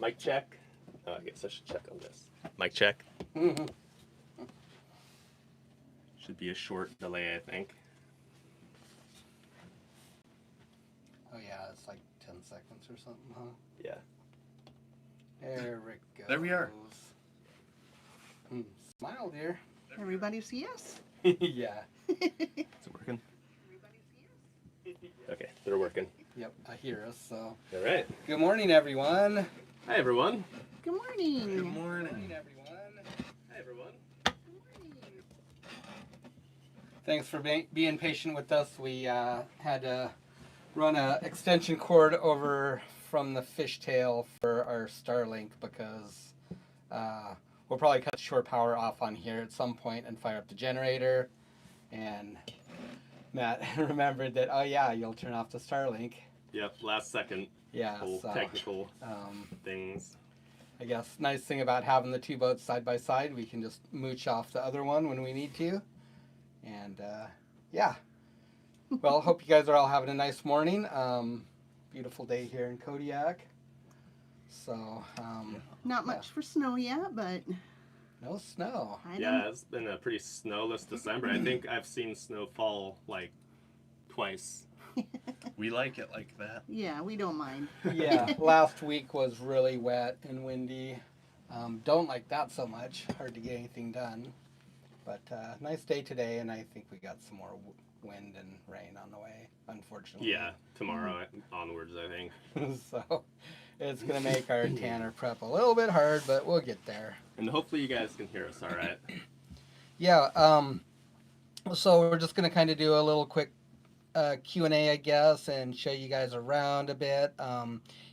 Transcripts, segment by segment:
Mic check. Oh, I guess I should check on this. Mic check. Should be a short delay, I think. Oh yeah, it's like 10 seconds or something, huh? Yeah. There we go. There we are. Smile, dear. Everybody see us? Yeah. Is it working? Okay, they're working. Yep, I hear us, so. All right. Good morning, everyone. Hi, everyone. Good morning. Good morning. Everyone. Hi, everyone. Thanks for being patient with us. We had to run a extension cord over from the fishtail for our Starlink because we'll probably cut the shore power off on here at some point and fire up the generator. And Matt remembered that, oh yeah, you'll turn off the Starlink. Yep, last second. Yeah, so, Technical things. I guess nice thing about having the two boats side by side, we can just mooch off the other one when we need to. And yeah. Well, hope you guys are all having a nice morning. Beautiful day here in Kodiak. So, Not much for snow yet, but no snow. Yeah, it's been a pretty snowless December. I think I've seen snow fall like twice. We like it like that. Yeah, we don't mind. Yeah, last week was really wet and windy. Don't like that so much. Hard to get anything done. But nice day today, and I think we got some more wind and rain on the way, unfortunately. Yeah, tomorrow onwards, I think. So it's going to make our tanner prep a little bit hard, but we'll get there. And hopefully you guys can hear us all right. Yeah, so we're just going to kind of do a little quick Q&A, I guess, and show you guys around a bit.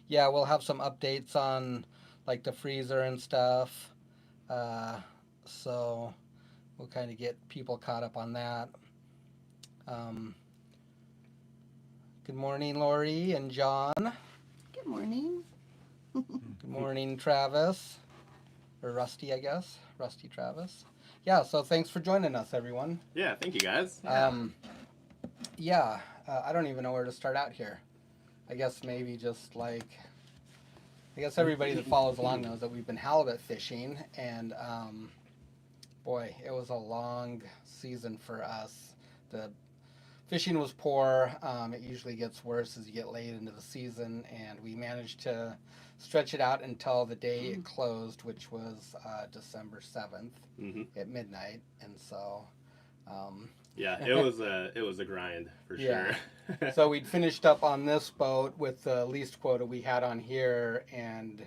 Yeah, we'll have some updates on like the freezer and stuff. So we'll kind of get people caught up on that. Good morning, Lori and John. Good morning. Good morning, Travis. Or Rusty, I guess. Rusty Travis. Yeah, so thanks for joining us, everyone. Yeah, thank you guys. Yeah, I don't even know where to start out here. I guess maybe just like, I guess everybody that follows along knows that we've been halibut fishing, and boy, it was a long season for us. The fishing was poor. It usually gets worse as you get late into the season, and we managed to stretch it out until the day it closed, which was December 7th at midnight, and so yeah, it was a grind for sure. So we'd finished up on this boat with the least quota we had on here, and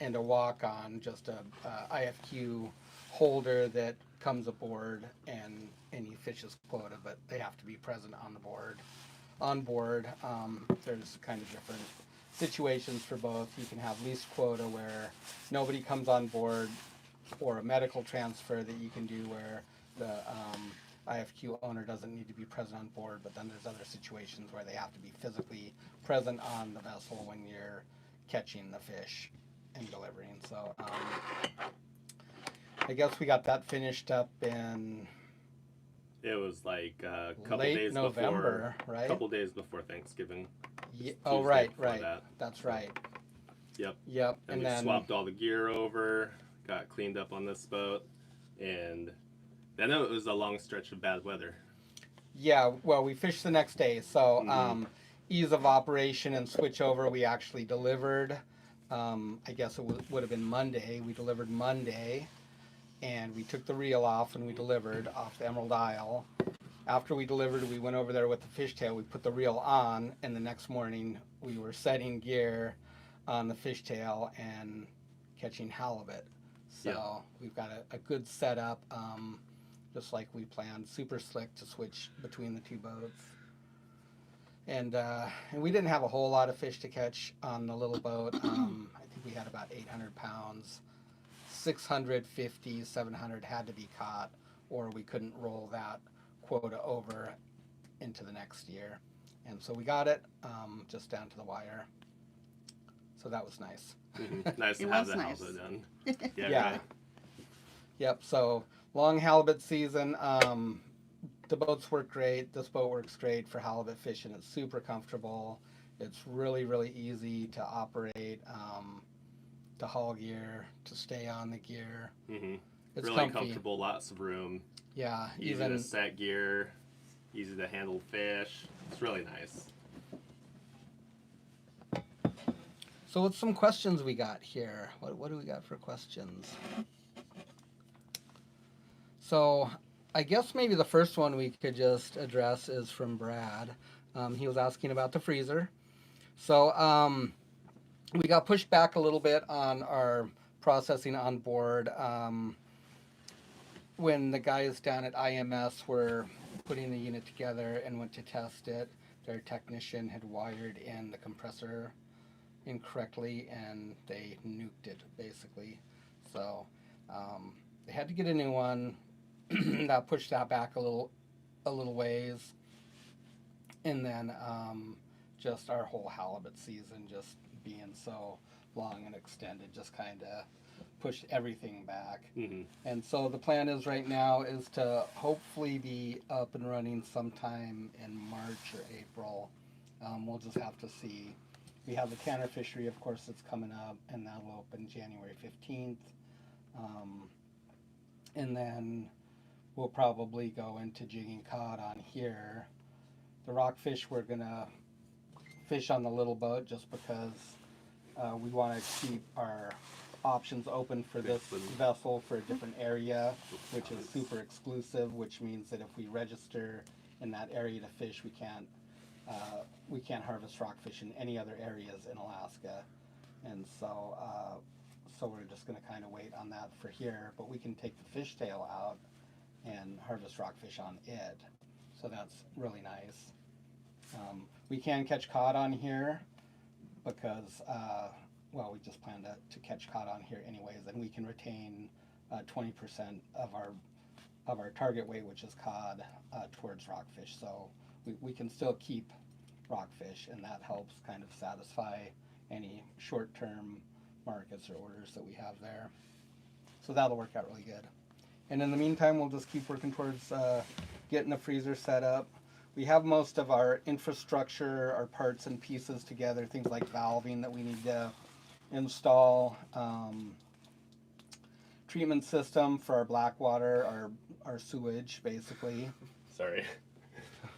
a walk on, just a IFQ holder that comes aboard and any fish's quota, but they have to be present on the board. On board, there's kind of different situations for both. You can have least quota where nobody comes on board, or a medical transfer that you can do where the IFQ owner doesn't need to be present on board, but then there's other situations where they have to be physically present on the vessel when you're catching the fish and delivering. So I guess we got that finished up in It was like a couple late days November, before, right? A couple days before Thanksgiving. Oh, Tuesday right. That. That's right. Yep. And we then swapped all the gear over, got cleaned up on this boat, and then it was a long stretch of bad weather. Yeah, well, we fished the next day, so ease of operation and switch over, we actually delivered. I guess it would have been Monday. We delivered Monday, and we took the reel off and we delivered off the Emerald Isle. After we delivered, we went over there with the fishtail. We put the reel on, and the next morning we were setting gear on the fishtail and catching halibut. So we've got a good setup. Just like we planned, super slick to switch between the two boats. And we didn't have a whole lot of fish to catch on the little boat. I think we had about 800 pounds. 650, 700 had to be caught, or we couldn't roll that quota over into the next year. And so we got it just down to the wire. So that was nice. Nice to have that halibut done. Yeah. Right. Yep, so long halibut season. The boats work great. This boat works great for halibut fishing. It's super comfortable. It's really, really easy to operate. to haul gear, to stay on the gear. Mm-hmm. It's Really comfy. comfortable, lots of room. Yeah, Easy even to set gear, easy to handle fish. It's really nice. so. What's some questions we got here? What do we got for questions? So, I guess maybe the first one we could just address is from Brad. He was asking about the freezer. So, we got pushed back a little bit on our processing on board. When the guys down at IMS were putting the unit together and went to test it, their technician had wired in the compressor incorrectly and they nuked it basically. So they had to get a new one. That pushed that back a little ways, and then just our whole halibut season just being so long and extended just kind of pushed everything back. Mm-hmm. And so the plan is right now is to hopefully be up and running sometime in March or April. We'll just have to see. We have the canner fishery, of course, that's coming up, and that'll open January 15th. And then we'll probably go into jigging cod on here. The rockfish we're gonna fish on the little boat just because we want to keep our options open for this vessel for a different area, which is super exclusive, which means that if we register in that area to fish, we can't harvest rockfish in any other areas in Alaska. And so we're just going to kind of wait on that for here, but we can take the fishtail out and harvest rockfish on it. So that's really nice. We can catch cod on here because, we just plan to catch cod on here anyways, and we can retain 20% of our target weight, which is cod, towards rockfish. So we can still keep rockfish, and that helps kind of satisfy any short-term markets or orders that we have there. So that'll work out really good. And in the meantime, we'll just keep working towards getting the freezer set up. We have most of our infrastructure, our parts and pieces together, things like valving that we need to install, treatment system for our black water, our sewage, basically. Sorry.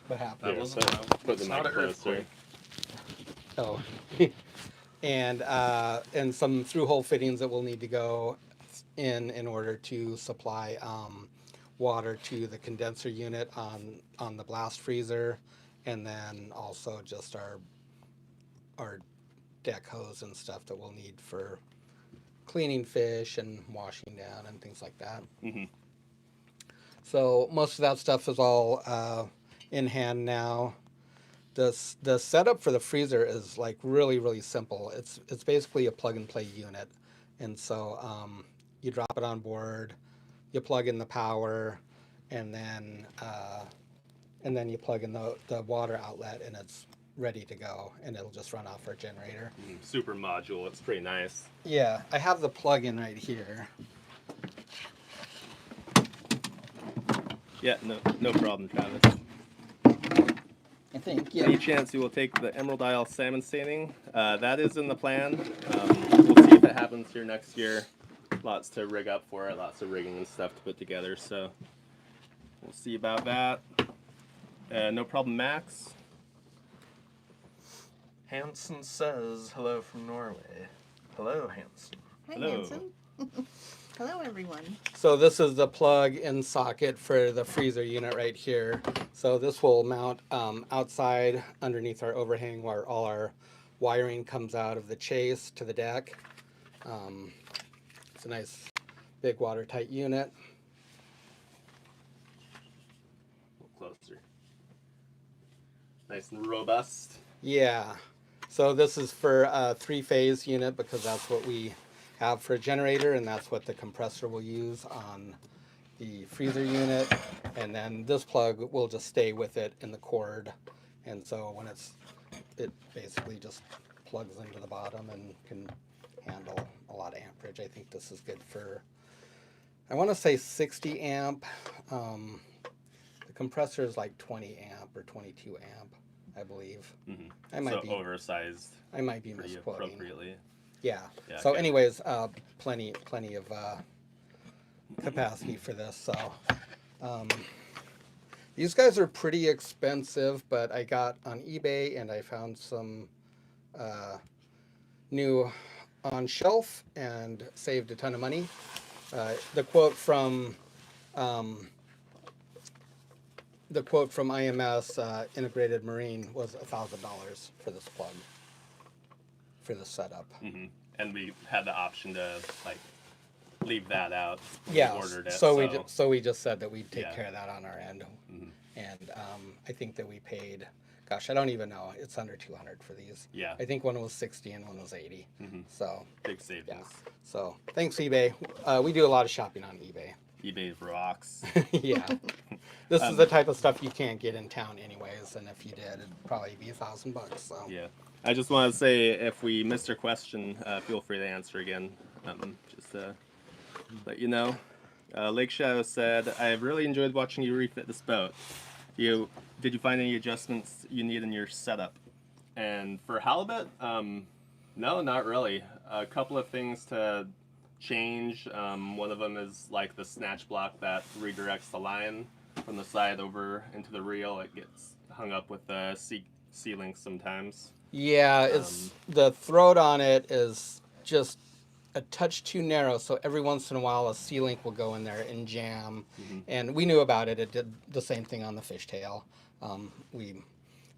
What happened? That wasn't Put the it's not mic an closer. earthquake. Oh. And some through-hole fittings that will need to go in order to supply water to the condenser unit on the blast freezer, and then also just our deck hose and stuff that we'll need for cleaning fish and washing down and things like that. Mm-hmm. So most of that stuff is all in hand now. The setup for the freezer is like really, really simple. It's basically a plug and play unit, and so you drop it on board, you plug in the power, and then you plug in the water outlet, and it's ready to go, and it'll just run off our generator. Super module. It's pretty nice. Yeah, I have the plug-in right here. Yeah, no problem, Travis. I think, Any yeah. chance you will take the Emerald Isle salmon seining? That is in the plan. We'll see if it happens here next year. Lots to rig up for it, lots of rigging and stuff to put together, so we'll see about that. No problem, Max. Hansen says hello from Norway. Hello, Hansen. Hi, Hello. Hanson. Hello, everyone. So this is the plug-in socket for the freezer unit right here. So this will mount outside underneath our overhang where all our wiring comes out of the chase to the deck. It's a nice big watertight unit. A little closer. Nice and robust. Yeah. So this is for a 3-phase unit because that's what we have for a generator, and that's what the compressor will use on the freezer unit. And then this plug will just stay with it in the cord. And so when it basically just plugs into the bottom and can handle a lot of amperage. I think this is good for, I want to say 60 amp. The compressor is like 20 amp or 22 amp, I believe. Mm-hmm. I might so be oversized I might be pretty misquoting. appropriately. Yeah. Yeah, So okay. anyways, plenty of capacity for this. So these guys are pretty expensive, but I got on eBay and I found some new on shelf and saved a ton of money. The quote from IMS Integrated Marine was $1,000 for this plug, for this setup. Hmm. And we had the option to like leave that out. When Yeah. we ordered it. So we just said that we'd take Yeah. care of that on our end, Mhm. and I think that we paid. Gosh, I don't even know. It's under 200 for these. Yeah. I think one was 60 and one was 80. Mhm. So Big savings. so thanks eBay. We do a lot of shopping on eBay. eBay rocks. Yeah. This is the type of stuff you can't get in town anyways, and if you did, it'd probably be $1,000. So Yeah. I just want to say, if we missed your question, feel free to answer again. Just to let you know. Lake Shadow said, "I've really enjoyed watching you refit this boat. Did you find any adjustments you need in your setup?" And for halibut, no, not really. A couple of things to change. One of them is like the snatch block that redirects the line from the side over into the reel. It gets hung up with the C-link sometimes. yeah, it's the throat on it is just a touch too narrow. So every once in a while, a C-link will go in there and jam. Mhm. And we knew about it. It did the same thing on the fishtail. We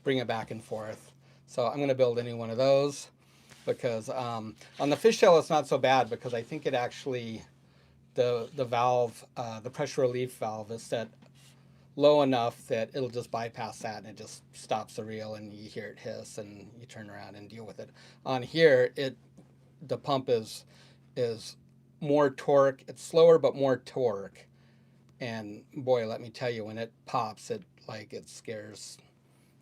bring it back and forth. So I'm going to build a new one of those because on the fishtail it's not so bad because I think it actually the valve, the pressure relief valve is set low enough that it'll just bypass that and it just stops the reel and you hear it hiss and you turn around and deal with it. On here, the pump is more torque. It's slower but more torque. And boy, let me tell you, when it pops, it scares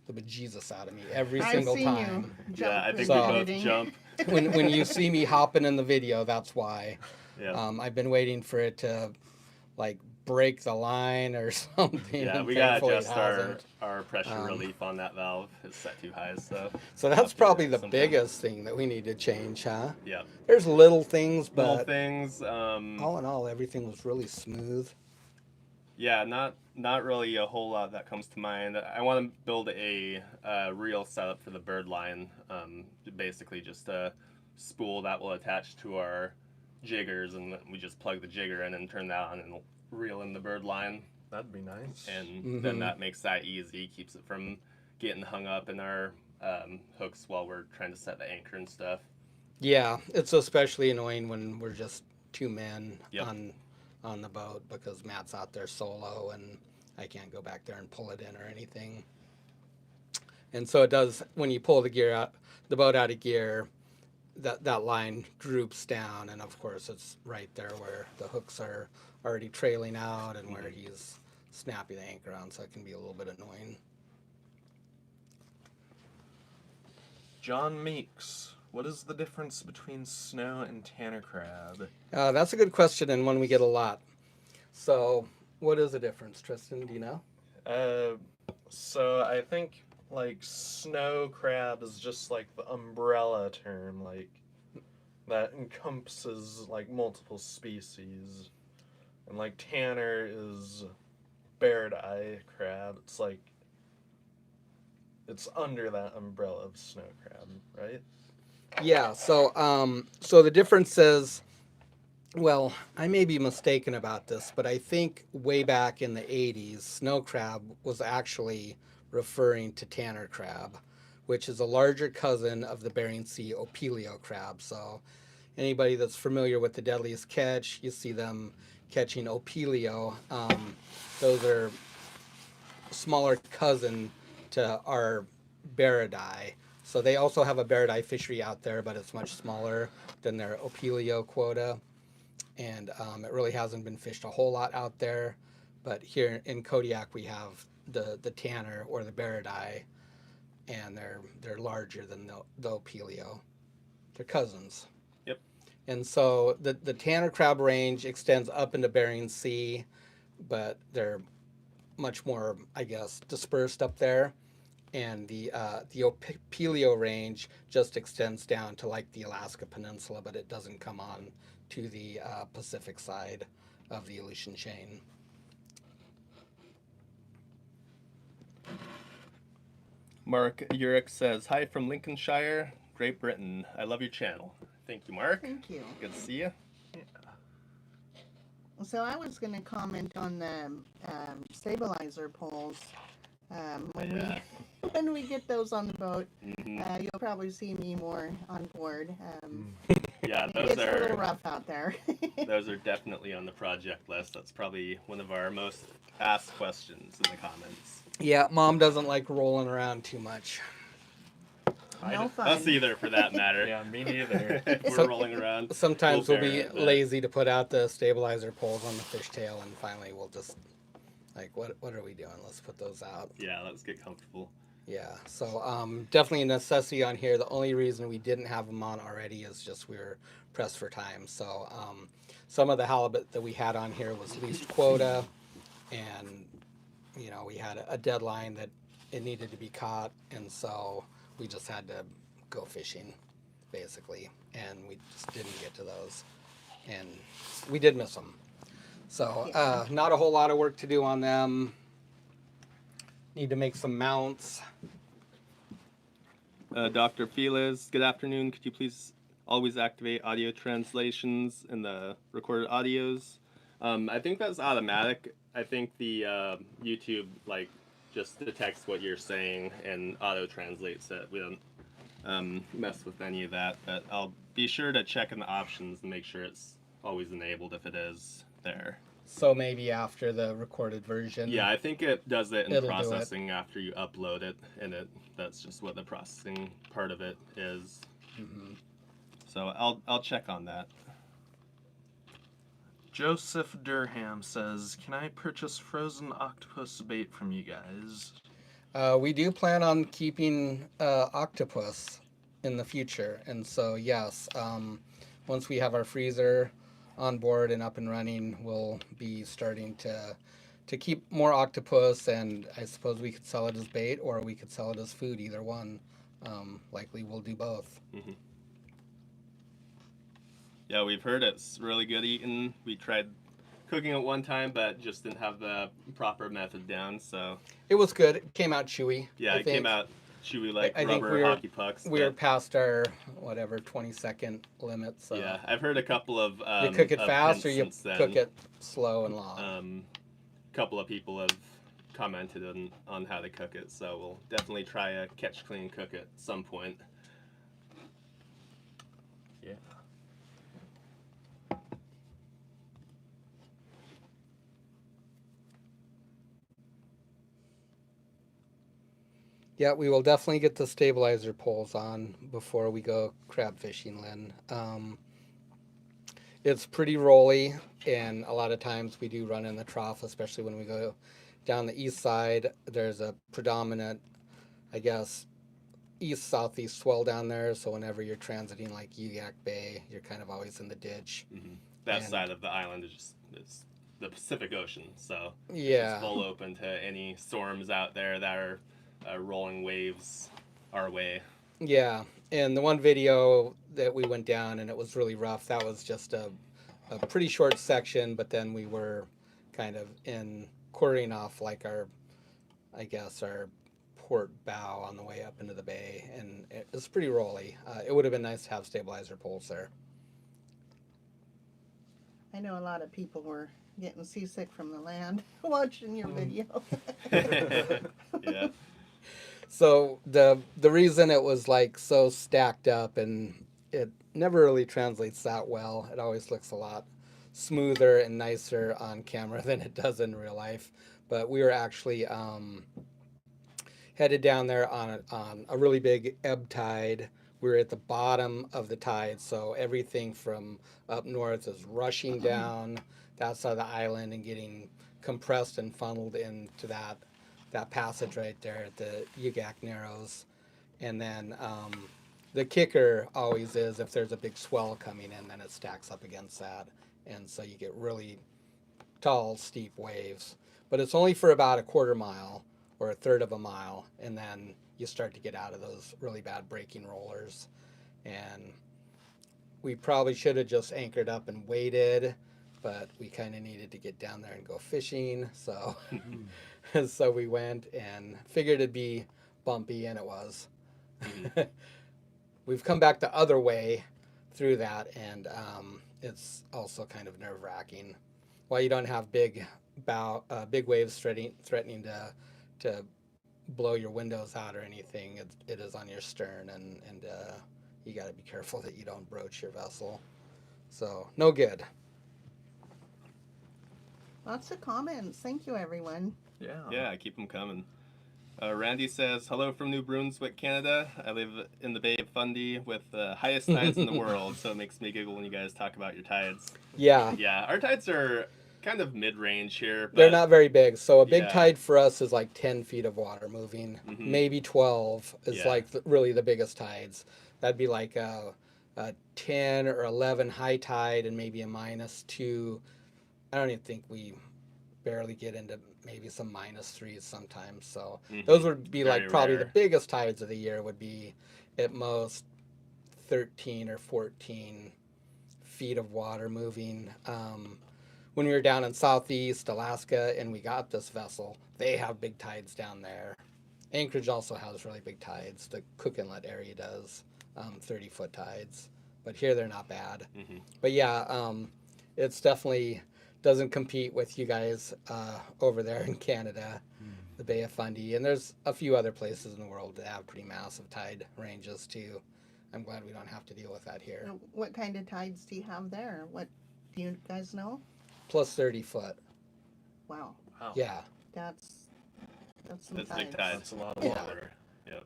the bejesus out of me every I've single seen time. you jump Yeah, I think for we both editing. jump. When you see me hopping in the video, that's why. Yeah. I've been waiting for it to like break the line or something. Yeah, and we gotta thankfully it adjust hasn't. our pressure relief on that valve. It's set too high, so. So we'll have that's to do probably that the sometime. biggest thing that we need to change, huh? Yeah. There's little things, Little but things. all in all, everything was really smooth. Yeah, not really a whole lot that comes to mind. I want to build a reel setup for the bird line. Basically, just a spool that will attach to our jiggers, and then we just plug the jigger in and turn that on and reel in the bird line. That'd be nice. And then that makes that easy, keeps it from getting hung up in our hooks while we're trying to set the anchor and stuff. Yeah, it's especially annoying when we're just two men Yep. on the boat because Matt's out there solo and I can't go back there and pull it in or anything. And so it does, when you pull the boat out of gear, that line droops down, and of course it's right there where the hooks are already trailing out and where he's snapping the anchor on, so it can be a little bit annoying. John Meeks, what is the difference between snow and tanner crab? That's a good question and one we get a lot. So what is the difference, Tristan? Do you know? So I think like snow crab is just like the umbrella term, like that encompasses like multiple species, and like tanner is bared eye crab. It's like it's under that umbrella of snow crab, right? Yeah, so so the difference is, well, I may be mistaken about this, but I think way back in the 80s, snow crab was actually referring to tanner crab, which is a larger cousin of the Bering Sea opilio crab. So anybody that's familiar with the Deadliest Catch, you see them catching opilio. Those are smaller cousin to our barradai. So they also have a barradai fishery out there, but it's much smaller than their opilio quota. And it really hasn't been fished a whole lot out there. But here in Kodiak, we have the tanner or the barradai, and they're larger than the opilio. They're cousins. Yep. And so the tanner crab range extends up into Bering Sea, but they're much more, I guess, dispersed up there. and the Opelio range just extends down to like the Alaska Peninsula, but it doesn't come on to the Pacific side of the Aleutian chain. Mark Urick says, "Hi from Lincolnshire, Great Britain. I love your channel." Thank you, Mark. Thank you. Good to see you. So I was going to comment on the stabilizer poles. Yeah. When we get those on the boat, Mhm. you'll probably see me more on board. Yeah, It's those a little are rough out there. those are definitely on the project list. That's probably one of our most asked questions in the comments. Yeah, Mom doesn't like rolling around too much. No fun. Us either, for that matter. Yeah, me neither. If we're So- rolling around, Sometimes we'll we'll be bear it, but- lazy to put out the stabilizer poles on the fishtail, and finally we'll just like, what are we doing? Let's put those out. Yeah, let's get comfortable. Yeah, so definitely a necessity on here. The only reason we didn't have them on already is just we were pressed for time. So some of the halibut that we had on here was least quota, and you know, we had a deadline that it needed to be caught, and so we just had to go fishing, basically, and we just didn't get to those, and we did miss them. So not a whole lot of work to do on them. Need to make some mounts. Dr. Felix, good afternoon. Could you please always activate audio translations in the recorded audios? I think that's automatic. I think the YouTube just detects what you're saying and auto translates it. We don't mess with any of that, but I'll be sure to check in the options and make sure it's always enabled if it is there. So maybe after the recorded version. Yeah, I think it does it in It'll do processing after you upload it, and that's just what the processing part of it is. Mm-hmm. So I'll check on that. Joseph Durham says, "Can I purchase frozen octopus bait from you guys?" We do plan on keeping octopus in the future, and so yes, once we have our freezer on board and up and running, we'll be starting to keep more octopus, and I suppose we could sell it as bait or we could sell it as food, either one. Likely we'll do both. Mm-hmm. Yeah, we've heard it's really good eating. We tried cooking it one time, but just didn't have the proper method down, so... It was good. It came out chewy. Yeah, I it think. came out chewy like I think rubber hockey pucks. We were but- past our, 20-second limit, so... Yeah, I've heard a couple of You cook it of fast hints or you since then. cook it slow and long? Couple of people have commented on how to cook it, so we'll definitely try a catch, clean, cook at some point. Yeah. Yeah, we will definitely get the stabilizer poles on before we go crab fishing, Lynn. It's pretty rolly, and a lot of times we do run in the trough, especially when we go down the east side. There's a predominant, I guess, east-southeast swell down there, so whenever you're transiting like Ugac Bay, you're kind of always in the ditch. Mm-hmm. That And- side of the island is the Pacific Ocean, so Yeah. it's full open to any storms out there that are rolling waves our way. Yeah, and the one video that we went down and it was really rough, that was just a pretty short section, but then we were kind of quartering off like our port bow on the way up into the bay, and it was pretty rolly. It would have been nice to have stabilizer poles there. I know a lot of people were getting seasick from the land watching your video. Yeah. So the reason it was like so stacked up, and it never really translates that well. It always looks a lot smoother and nicer on camera than it does in real life. But we were actually headed down there on a really big ebb tide. We were at the bottom of the tide, so everything from up north is rushing down that side of the island and getting compressed and funneled into that passage right there at the Ugac Narrows. And then the kicker always is if there's a big swell coming in, then it stacks up against that. And so you get really tall, steep waves. But it's only for about a quarter mile or a third of a mile. And then you start to get out of those really bad breaking rollers. And we probably should have just anchored up and waited, but we kind of needed to get down there and go fishing. So, so we went and figured it'd be bumpy, and it was. We've come back the other way through that, and it's also kind of nerve wracking. While you don't have big waves threatening to blow your windows out or anything, it is on your stern, and you got to be careful that you don't broach your vessel. So no good. Lots of comments. Thank you, everyone. Yeah, keep them coming. Randy says, hello from New Brunswick, Canada. I live in the Bay of Fundy with the highest tides in the world, so it makes me giggle when you guys talk about your tides. Yeah. Yeah, our tides are kind of mid-range here. But they're not very big. So a big Yeah. tide for us is like 10 feet of water moving. Maybe 12 is Yeah. like really the biggest tides. That'd be like a 10 or 11 high tide and maybe a -2. I don't even think we barely get into maybe some -3s sometimes. So those would be Very like probably the rare. biggest tides of the year would be at most 13 or 14 feet of water moving. When we were down in Southeast Alaska and we got this vessel, they have big tides down there. Anchorage also has really big tides. The Cook Inlet area does 30-foot tides, but here they're not bad. But yeah, it's definitely doesn't compete with you guys over there in Canada, the Bay of Fundy, and there's a few other places in the world that have pretty massive tide ranges too. I'm glad we don't have to deal with that here. Now, what kind of tides do you have there? What do you guys know? Plus 30 foot. Wow, Wow. Yeah. that's some That's tides. big tides. That's a lot of Yeah. water. Yep.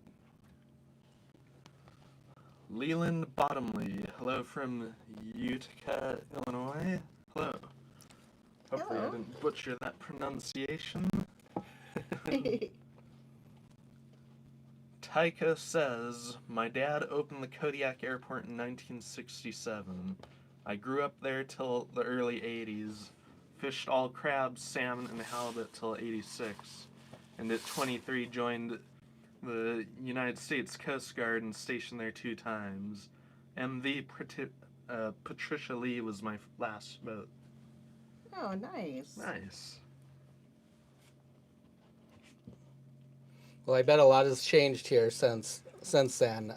Leland Bottomley, hello from Utica, Illinois. Hello. Hopefully I Hello. didn't butcher that pronunciation. Tycho says, my dad opened the Kodiak Airport in 1967. I grew up there till the early 80s, fished all crabs, salmon, and halibut till 86, and at 23 joined the United States Coast Guard and stationed there 2 times. MV Patricia Lee was my last boat. Oh, nice. Nice. Well, I bet a lot has changed here since then.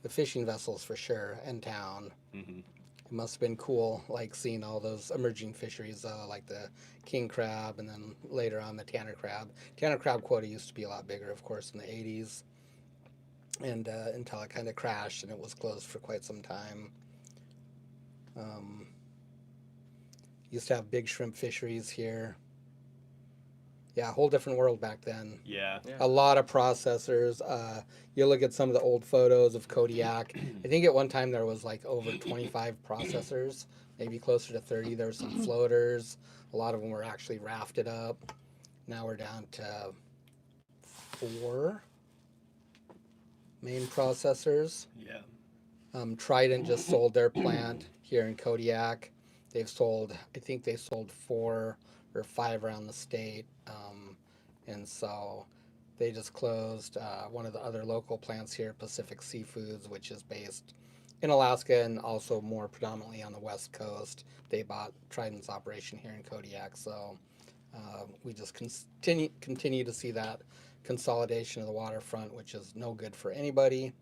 The fishing vessels for sure in town. It must have been cool, like seeing all those emerging fisheries, like the king crab, and then later on the tanner crab. Tanner crab quota used to be a lot bigger, of course, in the 80s, and until it kind of crashed and it was closed for quite some time. Used to have big shrimp fisheries here. Yeah, a whole different world back then. Yeah. A lot of processors. You look at some of the old photos of Kodiak. I think at one time there was like over 25 processors, maybe closer to 30. There were some floaters. A lot of them were actually rafted up. Now we're down to 4 main processors. Yeah. Trident just sold their plant here in Kodiak. I think they sold 4 or 5 around the state. And so they just closed one of the other local plants here, Pacific Seafoods, which is based in Alaska and also more predominantly on the West Coast. They bought Trident's operation here in Kodiak. So we just continue to see that consolidation of the waterfront, which is no good for anybody.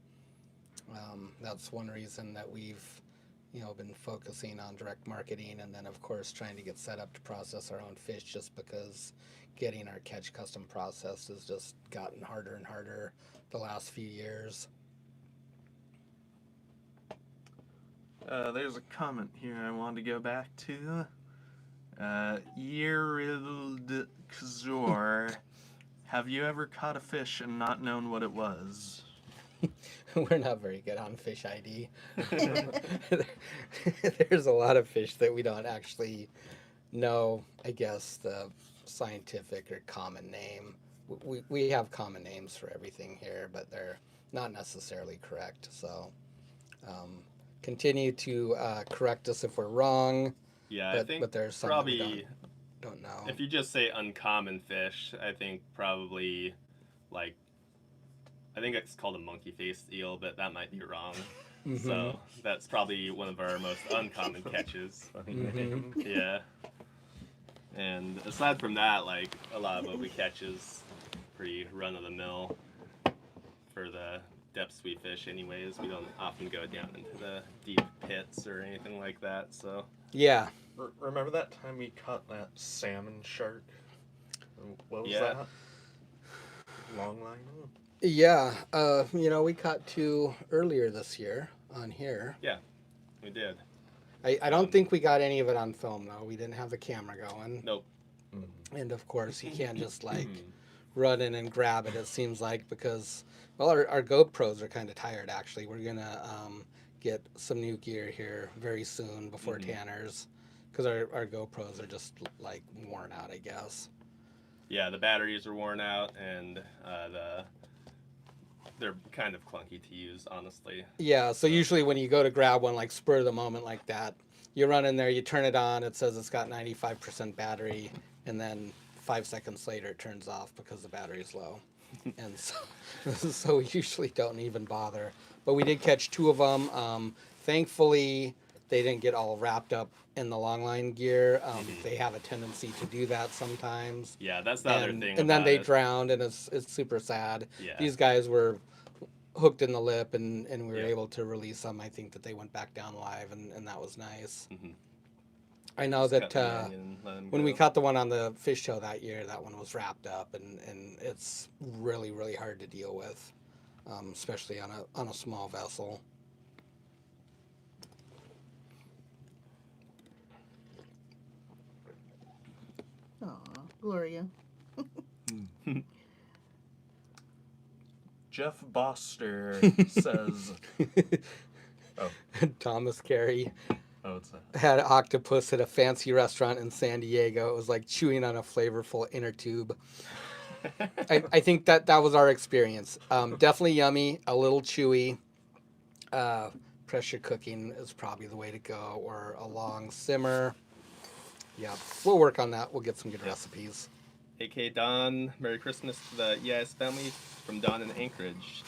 That's one reason that we've been focusing on direct marketing, and then of course trying to get set up to process our own fish, just because getting our catch custom processed has just gotten harder and harder the last few years. There's a comment here I wanted to go back to. Yerild Kzor, have you ever caught a fish and not known what it was? We're not very good on fish ID. There's a lot of fish that we don't actually know, I guess, the scientific or common name. We have common names for everything here, but they're not necessarily correct. So continue to correct us if we're wrong. Yeah, but, I think but there's some that we probably don't know. if you just say uncommon fish, I think probably like I think it's called a monkey-faced eel, but that might be wrong. Mm-hmm. So that's probably one of our most uncommon catches. Funny Mhm. name. Yeah. And aside from that, like a lot of what we catch is pretty run-of-the-mill for the depths we fish. Anyways, we don't often go down into the deep pits or anything like that. So Yeah. Remember that time we caught that salmon shark? What was Yeah. that? Long line? Yeah. We caught 2 earlier this year on here. yeah, we did. I don't think we got any of it on film though. We didn't have the camera going. Nope. And of course, you can't just like Mhm. run in and grab it. It seems like because our GoPros are kind of tired. Actually, we're gonna get some new gear here very soon before Mhm. Tanner's, because our GoPros are just like worn out, I guess. Yeah, the batteries are worn out, and they're kind of clunky to use, honestly. Yeah. So usually when you go to grab one, like spur of the moment like that, you run in there, you turn it on. It says it's got 95% battery, and then 5 seconds later it turns off because the battery's low. And so we usually don't even bother. But we did catch 2 of them. Thankfully, they didn't get all wrapped up in the longline gear. They have a tendency to do that sometimes. Yeah, that's the other thing. And then about they it. drowned, and it's super sad. Yeah. These guys were hooked in the lip, and we were Yeah. able to release them. I think that they went back down live, and that was nice. Mhm. I know Just cut that the onion and let 'em when we go. caught the one on the fish show that year, that one was wrapped up, and it's really, really hard to deal with, especially on a small vessel. Aw, Gloria. Jeff Boster says, "Oh, Thomas Carey oh, it's a had octopus at a fancy restaurant in San Diego. It was like chewing on a flavorful inner tube. I think that was our experience. Definitely yummy, a little chewy. Pressure cooking is probably the way to go, or a long simmer. Yeah, we'll work on that. We'll get some good recipes. AK Don, Merry Christmas to the EIS family from Don in Anchorage.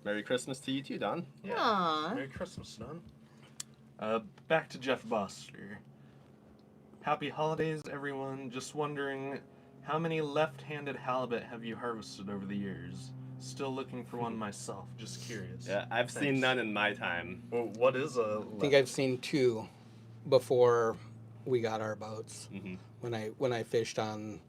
Merry Christmas to you too, Don. yeah. Aw. Merry Christmas, Don." Back to Jeff Boster. Happy holidays, everyone. Just wondering, how many left-handed halibut have you harvested over the years? Still looking for one myself. Just curious. Yeah, I've seen Thanks. none in my time. Well, what is a I think I've seen 2 before we got our boats. Mhm. When I fished on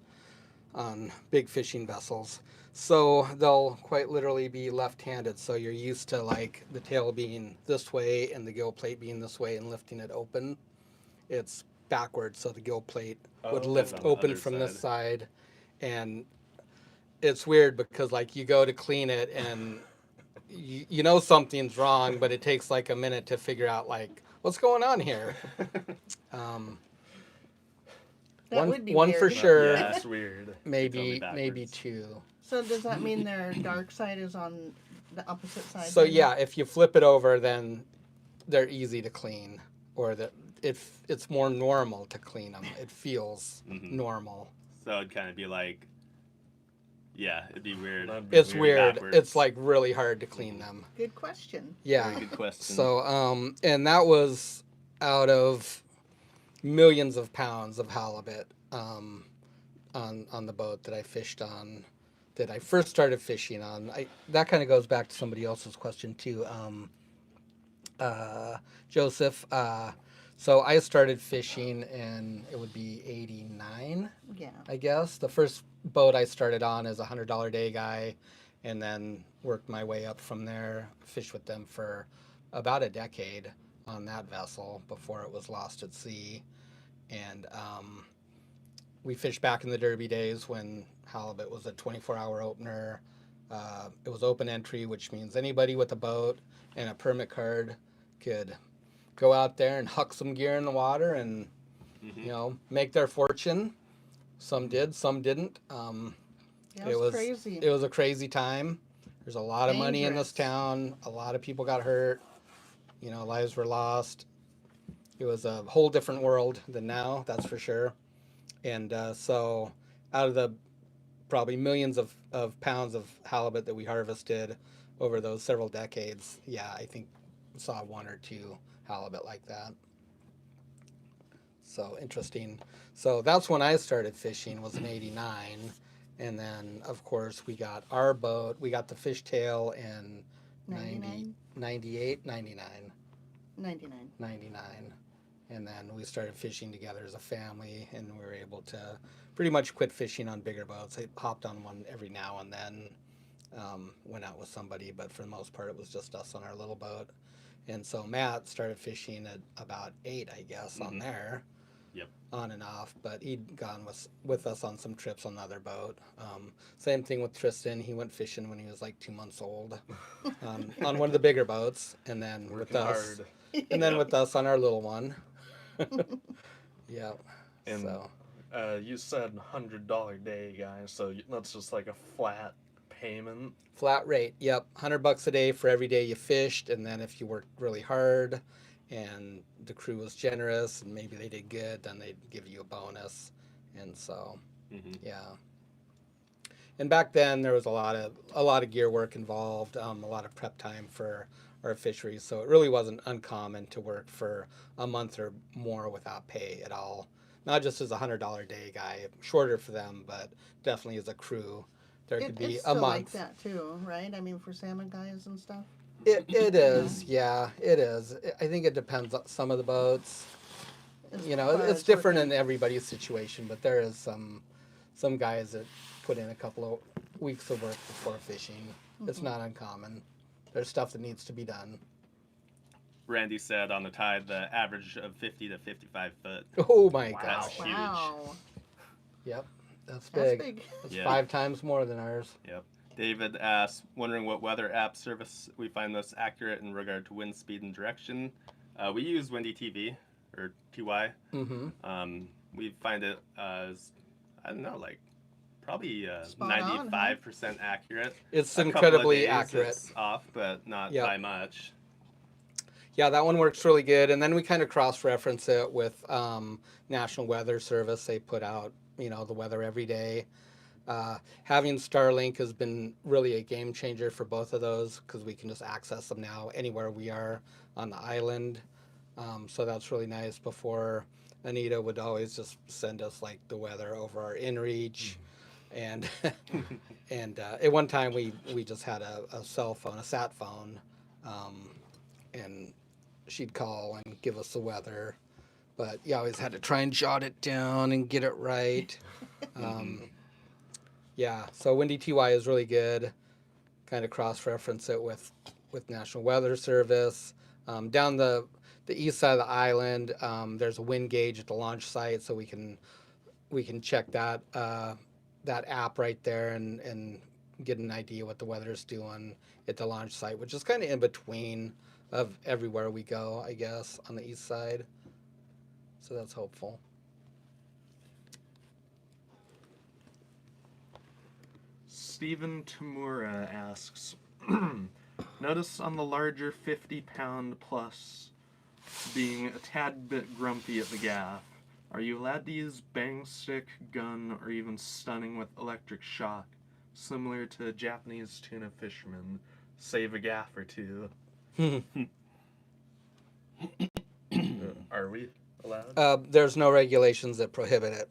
big fishing vessels. So they'll quite literally be left-handed. So you're used to like the tail being this way and the gill plate being this way and lifting it open. It's backwards, so the gill plate would Oh, lift on the open other from this side. side, and it's weird because like you go to clean it and you know something's wrong, but it takes like a minute to figure out like what's going on here. Um, That would be one weird. for sure. Yeah. That's weird. Maybe Totally 2. So does that mean their dark side is on the opposite side? So then? yeah, if you flip it over, then they're easy to clean, or that it's more normal to clean them. It feels Mhm. normal. So it'd kind of be like, yeah, it'd be weird. That'd be It's weird. backwards. It's like really hard to clean them. Good question. Yeah. Very good question. So and that was out of millions of pounds of halibut on the boat that I fished on, that I first started fishing on. That kind of goes back to somebody else's question too. Joseph. So I started fishing and it would be 89, Yeah. I guess. The first boat I started on as a $100 day guy, and then worked my way up from there. Fished with them for about a decade on that vessel before it was lost at sea. And we fished back in the Derby days when halibut was a 24-hour opener. It was open entry, which means anybody with a boat and a permit card could go out there and huck some gear in the water and Mhm. make their fortune. Some did, some didn't. Yeah, It was crazy. It was a crazy time. There's a lot of money in this Dangerous. town. A lot of people got hurt. Lives were lost. It was a whole different world than now, that's for sure. And so, out of the probably millions of pounds of halibut that we harvested over those several decades, yeah, I think saw one or two halibut like that. So interesting. So that's when I started fishing, was in '89. And then, of course, we got our boat. We got the fishtail in 99? 98, 99. 99. 99. And then we started fishing together as a family, and we were able to pretty much quit fishing on bigger boats. I hopped on one every now and then, went out with somebody, but for the most part, it was just us on our little boat. And so Matt started fishing at about 8, I guess, on there. Yep. On and off, but he'd gone with us on some trips on the other boat. Same thing with Tristan. He went fishing when he was like 2 months old on one of the bigger boats, and then with Working us, hard. and then with us on our little one. Yeah. And So you said $100 day, guys. So that's just like a flat payment. flat rate. Yep, $100 a day for every day you fished, and then if you worked really hard, and the crew was generous, and maybe they did good, then they'd give you a bonus. And so, yeah. And back then there was a lot of gear work involved, a lot of prep time for our fisheries. So it really wasn't uncommon to work for a month or more without pay at all. Not just as a $100 day guy, shorter for them, but definitely as a crew, there could be It's a still like month. that too, right? I mean, for salmon guys and stuff. It is, yeah, it is. I think it depends on some of the boats. As You know, far it's as different working. in everybody's situation, but there is some guys that put in a couple of weeks of work before fishing. It's not uncommon. There's stuff that needs to be done. Randy said on the tide the average of 50 to 55 foot. Oh my Wow. gosh. Huge. Wow, Yep, that's that's big. big. That's Yeah. 5 times more than ours. Yep. David asked, wondering what weather app service we find most accurate in regard to wind speed and direction. We use Windy TV or TY. Mm-hmm. We find it as, I don't know, like probably Spot on, 95% accurate. It's A couple of incredibly days accurate. It's off, but not Yep. by much. Yeah, that one works really good. And then we kind of cross-reference it with National Weather Service. They put out, the weather every day. Having Starlink has been really a game changer for both of those because we can just access them now anywhere we are on the island. So that's really nice. Before, Anita would always just send us like the weather over our inReach. And and at one time we just had a cell phone, a sat phone, and she'd call and give us the weather. But you always had to try and jot it down and get it right. Yeah, so Windy TY is really good. Kind of cross-reference it with National Weather Service. Down the east side of the island, there's a wind gauge at the launch site, so we can check that that app right there and get an idea what the weather's doing at the launch site, which is kind of in between of everywhere we go, I guess, on the east side. So that's hopeful. Stephen Tamura asks, notice on the larger 50-pound plus being a tad bit grumpy at the gaff. Are you allowed to use bang stick, gun, or even stunning with electric shock, similar to Japanese tuna fishermen? Save a gaff or two. Are we allowed? There's no regulations that prohibit it.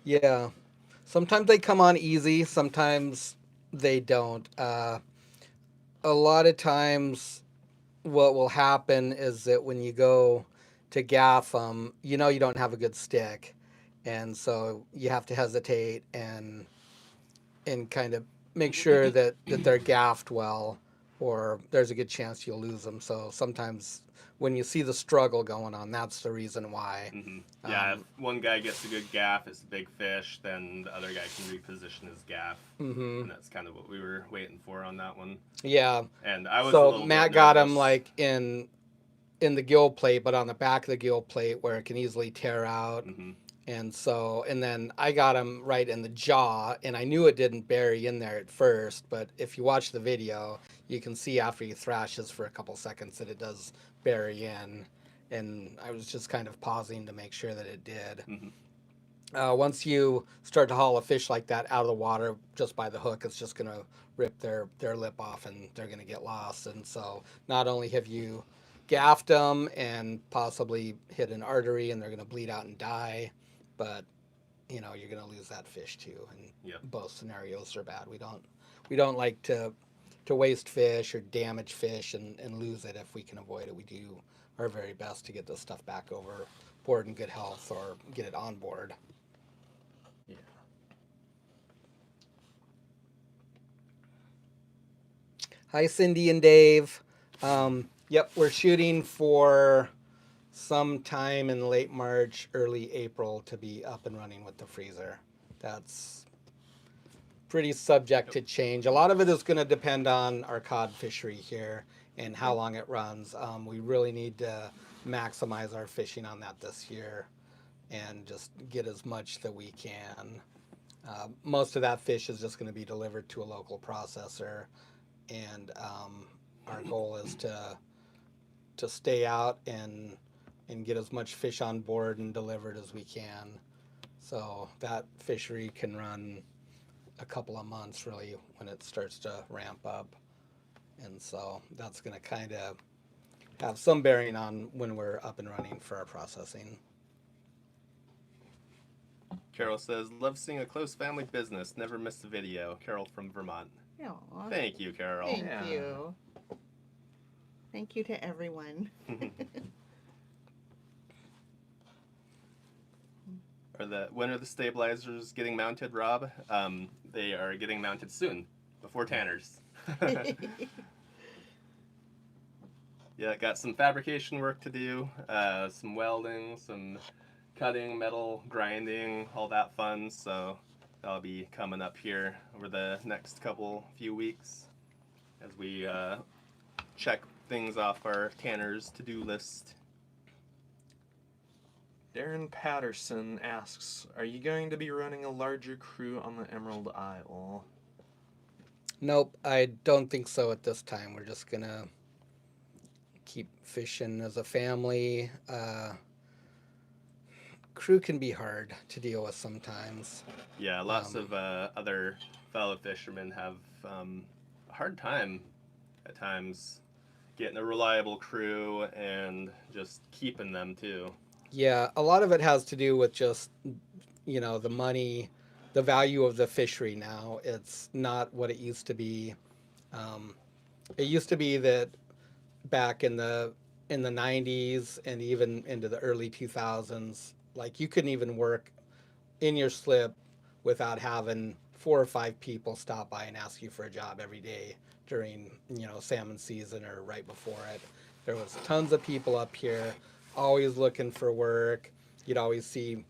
Yeah. Sometimes they come on easy, sometimes they don't. A lot of times what will happen is that when you go to gaff them, you don't have a good stick. And so you have to hesitate and kind of make sure that they're gaffed well, or there's a good chance you'll lose them. So sometimes when you see the struggle going on, that's the reason why. Yeah, if one guy gets a good gaff, it's a big fish, then the other guy can reposition his gaff. And that's kind of what we were waiting for on that one. Yeah. And I was a So little Matt bit got him nervous. like in the gill plate, but on the back of the gill plate where it can easily tear out. And then I got him right in the jaw, and I knew it didn't bury in there at first, but if you watch the video, you can see after he thrashes for a couple seconds that it does bury in. and I was just kind of pausing to make sure that it did. Mhm. Once you start to haul a fish like that out of the water just by the hook, it's just going to rip their lip off and they're going to get lost. And so not only have you gaffed them and possibly hit an artery and they're going to bleed out and die, but you know, you're going to lose that fish too. And Yep. both scenarios are bad. We don't like to waste fish or damage fish and lose it if we can avoid it. We do our very best to get this stuff back over board in good health or get it on board. Yeah. Hi, Cindy and Dave. Yep, we're shooting for sometime in late March, early April to be up and running with the freezer. That's pretty subject to change. A lot of it is going to depend on our cod fishery here and how long it runs. We really need to maximize our fishing on that this year and just get as much that we can. Most of that fish is just going to be delivered to a local processor, and our goal is to stay out and get as much fish on board and delivered as we can. So that fishery can run a couple of months really when it starts to ramp up, and so that's going to kind of have some bearing on when we're up and running for our processing. Carol says, "Love seeing a close family business. Never missed a video." Carol from Vermont. Aw, Thank you, Carol. thank Yeah. you. Thank you to everyone. When are the stabilizers getting mounted, Rob? They are getting mounted soon, before Tanner's. Yeah, got some fabrication work to do, some welding, some cutting, metal grinding, all that fun. So that'll be coming up here over the next few weeks as we check things off our Tanner's to-do list. Darren Patterson asks, "Are you going to be running a larger crew on the Emerald Isle?" Nope, I don't think so at this time. We're just gonna keep fishing as a family. Crew can be hard to deal with sometimes. Yeah, lots of other fellow fishermen have a hard time at times getting a reliable crew and just keeping them too. Yeah, a lot of it has to do with just, you know, the money, the value of the fishery now. It's not what it used to be. It used to be that back in the 90s and even into the early 2000s, like you couldn't even work in your slip without having 4 or 5 people stop by and ask you for a job every day during, you know, salmon season or right before it. There was tons of people up here always looking for work. You'd always see,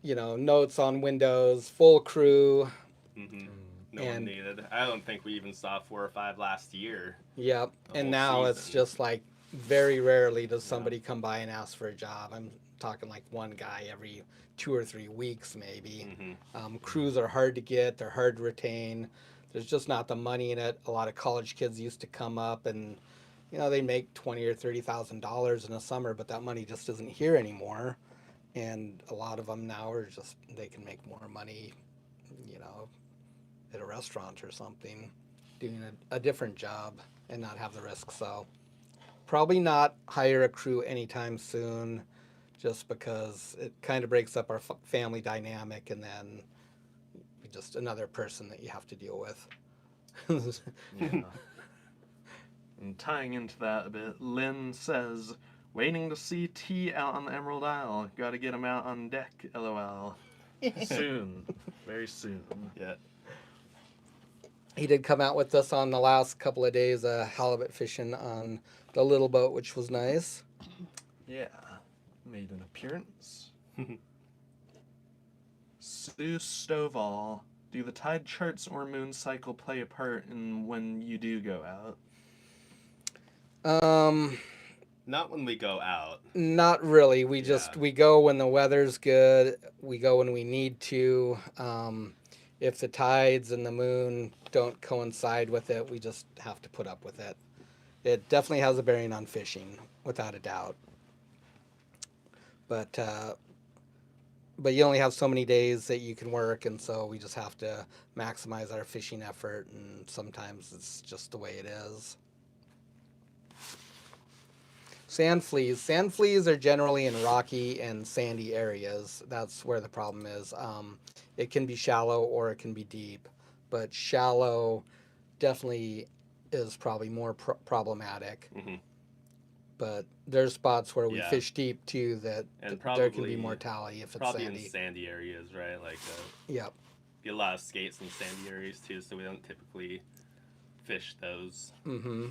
you know, notes on windows, full crew. Mm-hmm. No one And- needed. I don't think we even saw 4 or 5 last year. Yep. The And whole now it's season. just like very rarely does somebody come by and ask for a job. I'm talking like one guy every 2 or 3 weeks maybe. Mm-hmm. Crews are hard to get. They're hard to retain. There's just not the money in it. A lot of college kids used to come up and, you know, they make $20,000 or $30,000 in a summer, but that money just isn't here anymore. And a lot of them now are just, they can make more money, you know, at a restaurant or something, doing a different job and not have the risk. So probably not hire a crew anytime soon, just because it kind of breaks up our family dynamic, and then just another person that you have to deal with. Yeah. And tying into that a bit, Lynn says, "Waiting to see T out on the Emerald Isle. Gotta get him out on deck, lol." Soon. Very soon. Yeah. He did come out with us on the last couple of days halibut fishing on the little boat, which was nice. Yeah. Made an appearance. Sue Stovall, "Do the tide charts or moon cycle play a part in when you do go out?" Not when we go out. Not really. We just Yeah. we go when the weather's good. We go when we need to. If the tides and the moon don't coincide with it, we just have to put up with it. It definitely has a bearing on fishing, without a doubt. but you only have so many days that you can work, and so we just have to maximize our fishing effort, and sometimes it's just the way it is. Sand fleas. Sand fleas are generally in rocky and sandy areas. That's where the problem is. It can be shallow or it can be deep, but shallow definitely is probably more problematic. Hmm. But there's spots where we Yeah. fish deep too that And there can be probably mortality if it's probably sandy. in sandy areas, right? Like Yep. get a lot of skates in sandy areas too, so we don't typically fish those. Mm-hmm.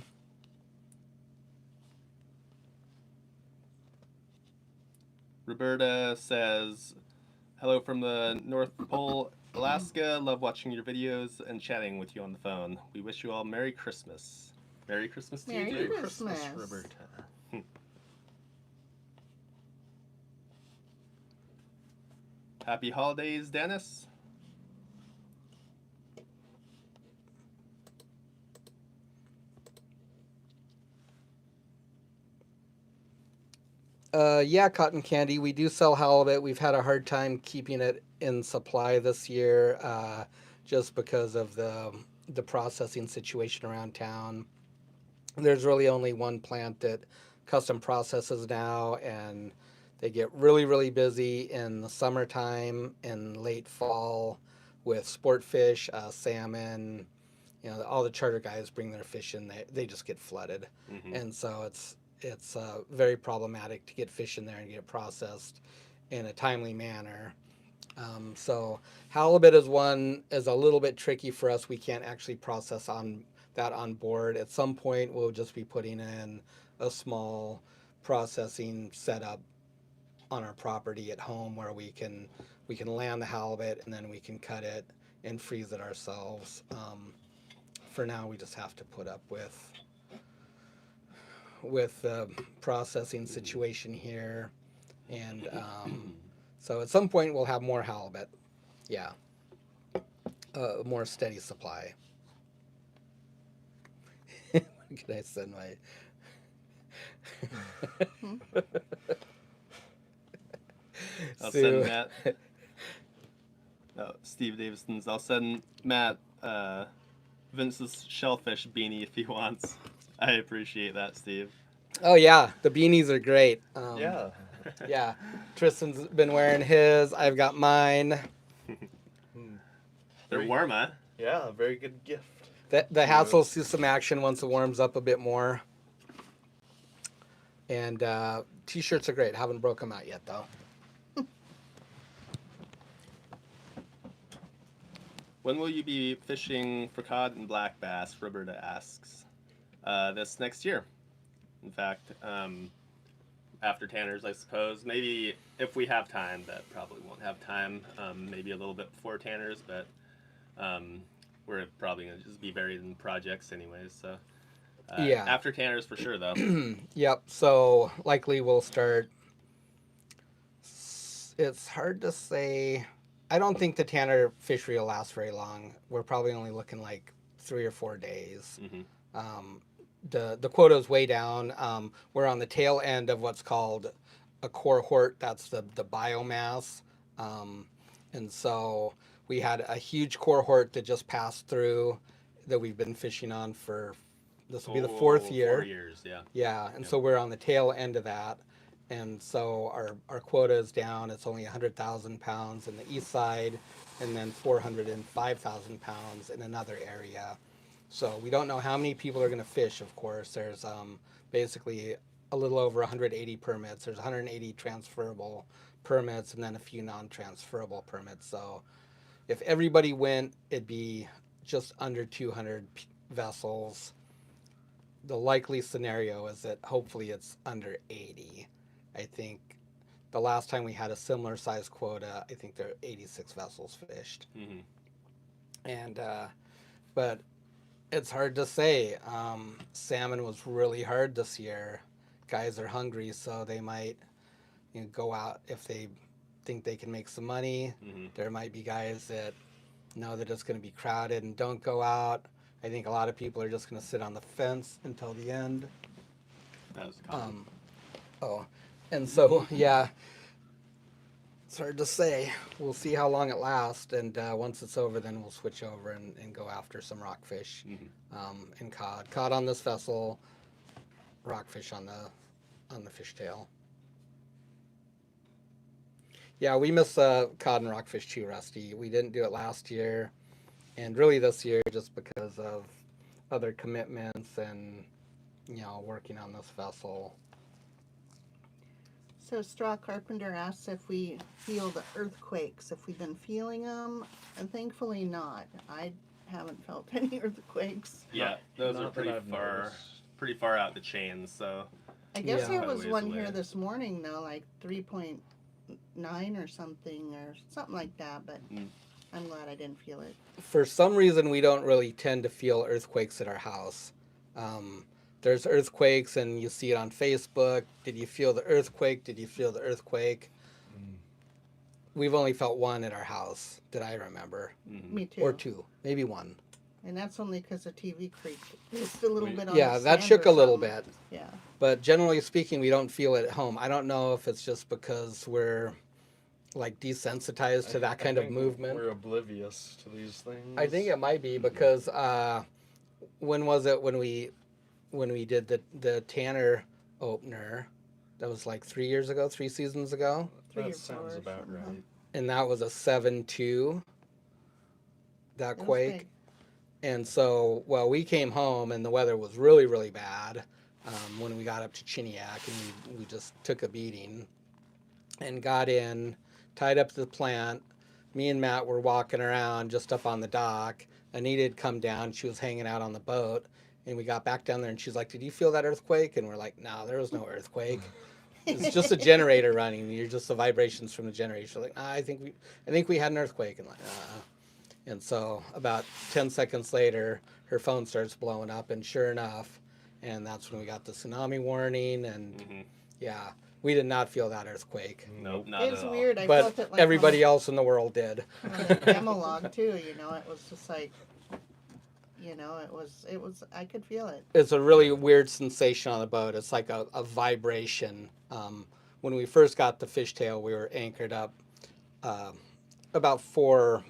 Roberta says, "Hello from the North Pole, Alaska. Love watching your videos and chatting with you on the phone. We wish you all Merry Christmas. Merry Christmas to Merry you too." Christmas. Roberta. Happy holidays, Dennis. Yeah, cotton candy. We do sell halibut. We've had a hard time keeping it in supply this year, just because of the processing situation around town. There's really only one plant that custom processes now, and they get really, really busy in the summertime and late fall with sport fish, salmon. You know, all the charter guys bring their fish in. They just get flooded, Mm-hmm. and so it's very problematic to get fish in there and get it processed in a timely manner. So halibut is a little bit tricky for us. We can't actually process on board. At some point, we'll just be putting in a small processing setup on our property at home where we can land the halibut and then we can cut it and freeze it ourselves. For now, we just have to put up with the processing situation here, and so at some point we'll have more halibut. Yeah, a more steady supply. Can I send my? I'll Sue. send Matt. Steve Davison's. I'll send Matt Vince's shellfish beanie if he wants. I appreciate that, Steve. Oh yeah, the beanies are great. Yeah. Yeah, Tristan's been wearing his. I've got mine. They're Very- warm, huh? Yeah, very good gift. The hats will see some action once it warms up a bit more. And t-shirts are great. Haven't broke them out yet though. When will you be fishing for cod and black bass? Roberta asks. This next year. In fact, after Tanner's, I suppose. Maybe if we have time, but probably won't have time. Maybe a little bit before Tanner's, but we're probably going to just be buried in projects anyways. So Yeah. after Tanner's for sure, though. Yep. So likely we'll start. It's hard to say. I don't think the Tanner fishery will last very long. We're probably only looking like 3 or 4 days. Mm-hmm. The quota is way down. We're on the tail end of what's called a cohort. That's the biomass, and so we had a huge cohort that just passed through that we've been fishing on for. This will be the 4th year. 4 years, yeah. Yeah, and Yep. so we're on the tail end of that, and so our quota is down. It's only 100,000 pounds in the east side, and then 405,000 pounds in another area. So we don't know how many people are going to fish. Of course, there's basically a little over 180 permits. There's 180 transferable permits, and then a few non-transferable permits. So if everybody went, it'd be just under 200 vessels. The likely scenario is that hopefully it's under 80. I think the last time we had a similar size quota, I think there are 86 vessels fished. Mm-hmm. And but it's hard to say. Salmon was really hard this year. Guys are hungry, so they might go out if they think they can make some money. Mm-hmm. There might be guys that know that it's going to be crowded and don't go out. I think a lot of people are just going to sit on the fence until the end. That was common. And so yeah, It's hard to say. We'll see how long it lasts, and once it's over, then we'll switch over and go after some rockfish and cod. Cod on this vessel, rockfish on the fishtail. Yeah, we miss cod and rockfish too, Rusty. We didn't do it last year, and really this year just because of other commitments and working on this vessel. So Straw Carpenter asks if we feel the earthquakes, if we've been feeling them, and thankfully not. I haven't felt any earthquakes. Yeah, those are Not that I've noticed. pretty far out the chain. So I guess Yeah. there Quite a was ways one away. here this morning though, like 3.9 or something like that, but Mm. I'm glad I didn't feel it. For some reason, we don't really tend to feel earthquakes at our house. There's earthquakes, and you see it on Facebook. Did you feel the earthquake? Did you feel the earthquake? We've only felt one at our house that I remember, Me too. or two, maybe one. And that's only because the TV creaked just a little bit on Yeah, the that sand shook or a little something. bit. Yeah. But generally speaking, we don't feel it at home. I don't know if it's just because we're like desensitized to that kind of think movement. We're oblivious to these things. I think it might be because when was it when we did the Tanner opener? That was like 3 seasons ago, Three or That four sounds or about something, huh? right. and that was a 7.2. That It was quake. big. And so, well, we came home and the weather was really, really bad when we got up to Chiniac, and we just took a beating and got in, tied up the plant. Me and Matt were walking around just up on the dock. Anita had come down. She was hanging out on the boat. And we got back down there, and she's like, "Did you feel that earthquake?" And we're like, "No, there was no earthquake. It's just a generator running. You're just the vibrations from the generator." She's like, "Nah, I think we had an earthquake." And like, And so about 10 seconds later, her phone starts blowing up, and sure enough, and that's when we got the tsunami warning. And yeah, we did not feel that earthquake, Nope, not It's at all. weird. I but felt it like everybody else in the world did. on the demo log too. It was just like, it was. I could feel it. It's a really weird sensation on the boat. It's like a vibration. When we first got the fishtail, we were anchored up about 4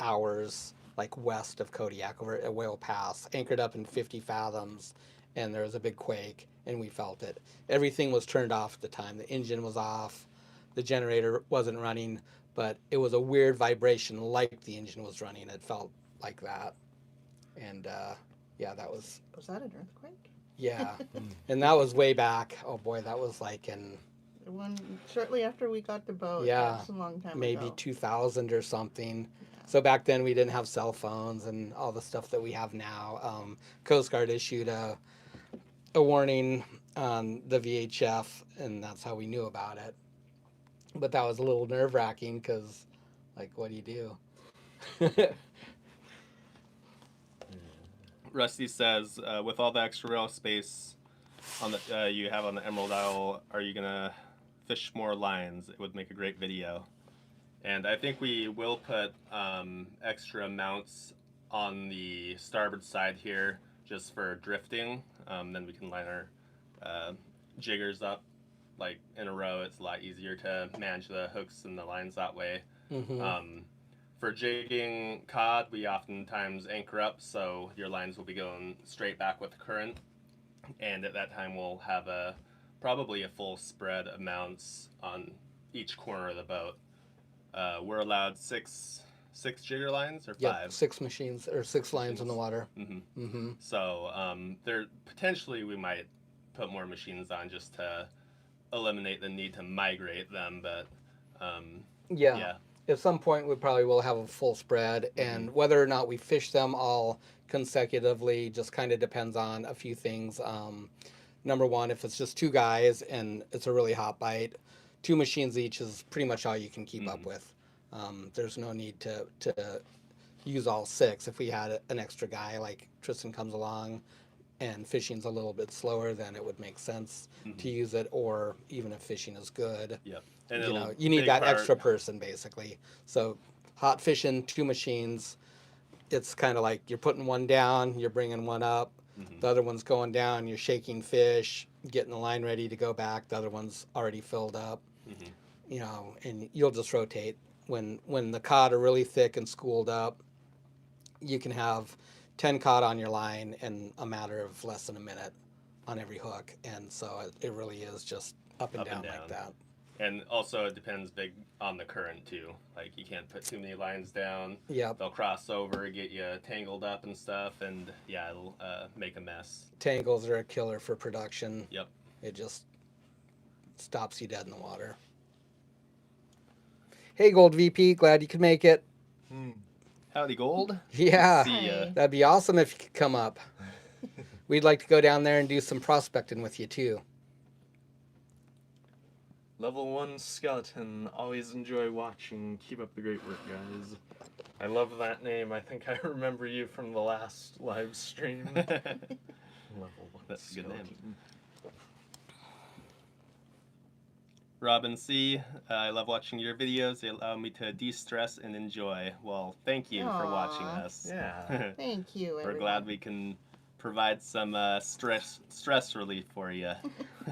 hours like west of Kodiak over at Whale Pass, anchored up in 50 fathoms, and there was a big quake, and we felt it. Everything was turned off at the time. The engine was off, the generator wasn't running, but it was a weird vibration like the engine was running. It felt like that. And yeah, that was, Was that an earthquake? yeah. And that was way back. Oh boy, that was like in The one shortly after we got the boat. Yeah, That's a long time maybe ago. 2000 or something. So back then we didn't have cell phones and all the stuff that we have now. Coast Guard issued a warning on the VHF, and that's how we knew about it. But that was a little nerve wracking because, like, what do you do? Rusty says, with all the extra rail space on the you have on the Emerald Isle, are you gonna fish more lines? It would make a great video. And I think we will put extra mounts on the starboard side here just for drifting. Then we can line our jiggers up like in a row. It's a lot easier to manage the hooks and the lines that way. For jigging cod, we oftentimes anchor up, so your lines will be going straight back with the current. And at that time, we'll have probably a full spread of mounts on each corner of the boat. We're allowed six jigger lines or Yep, five. 6 machines or 6 lines in the water. So there potentially we might put more machines on just to eliminate the need to migrate them, but Yeah. At some point, we probably will have a full spread, and whether or not we fish them all consecutively just kind of depends on a few things. Number one, if it's just 2 guys and it's a really hot bite, 2 machines each is pretty much all you can keep up with. There's no need to use all 6. If we had an extra guy, like Tristan comes along and fishing's a little bit slower, then it would make sense to use it, or even if fishing is good. Yep. And You need that extra person basically. So hot fishing, 2 machines, it's kind of like you're putting one down, you're bringing one up, the other one's going down, you're shaking fish, getting the line ready to go back, the other one's already filled up. you know, and you'll just rotate. When the cod are really thick and schooled up, you can have 10 cod on your line in a matter of less than a minute on every hook. And so it really is just up and down like that. And also, it depends big on the current too. Like, you can't put too many lines down. Yep. They'll cross over, get you tangled up and stuff, and yeah, it'll make a mess. Tangles are a killer for production. Yep. It just stops you dead in the water. Hey, Gold VP, glad you could make it. Howdy, Gold. Yeah, See ya. Hi. that'd be awesome if you could come up. We'd like to go down there and do some prospecting with you too. Level 1 skeleton. Always enjoy watching. Keep up the great work, guys. I love that name. I think I remember you from the last live stream. Level 1 That's a good skeleton. name. Robin C, I love watching your videos. They allow me to de-stress and enjoy. Well, thank you for watching Aw. us. Yeah. Thank you, We're everyone. glad we can provide some stress relief for you.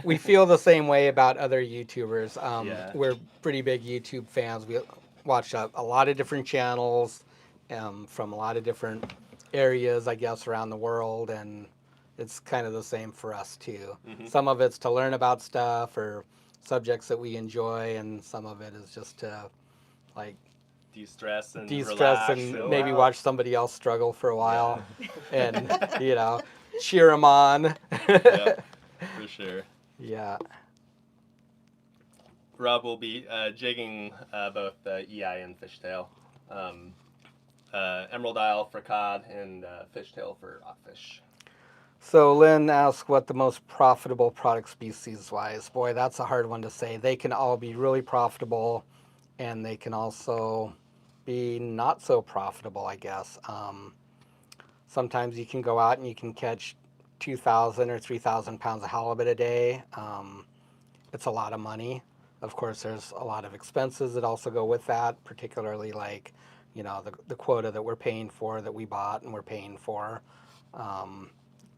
We feel the same way about other YouTubers. Yeah. We're pretty big YouTube fans. We watch a lot of different channels from a lot of different areas, I guess, around the world, and it's kind of the same for us too. Mhm. Some of it's to learn about stuff or subjects that we enjoy, and some of it is just to like De-stress and de-stress relax. and chill maybe out. watch somebody else struggle for a while and you know, cheer them on. Yep, for sure. Yeah. Rob will be jigging both EI and fishtail. Emerald Isle for cod and fishtail for rockfish. So Lynn asked what the most profitable product species wise. Boy, that's a hard one to say. They can all be really profitable, and they can also be not so profitable, I guess. Sometimes you can go out and you can catch 2,000 or 3,000 pounds of halibut a day. It's a lot of money. Of course, there's a lot of expenses that also go with that, particularly like, you know, the quota that we're paying for, that we bought and we're paying for.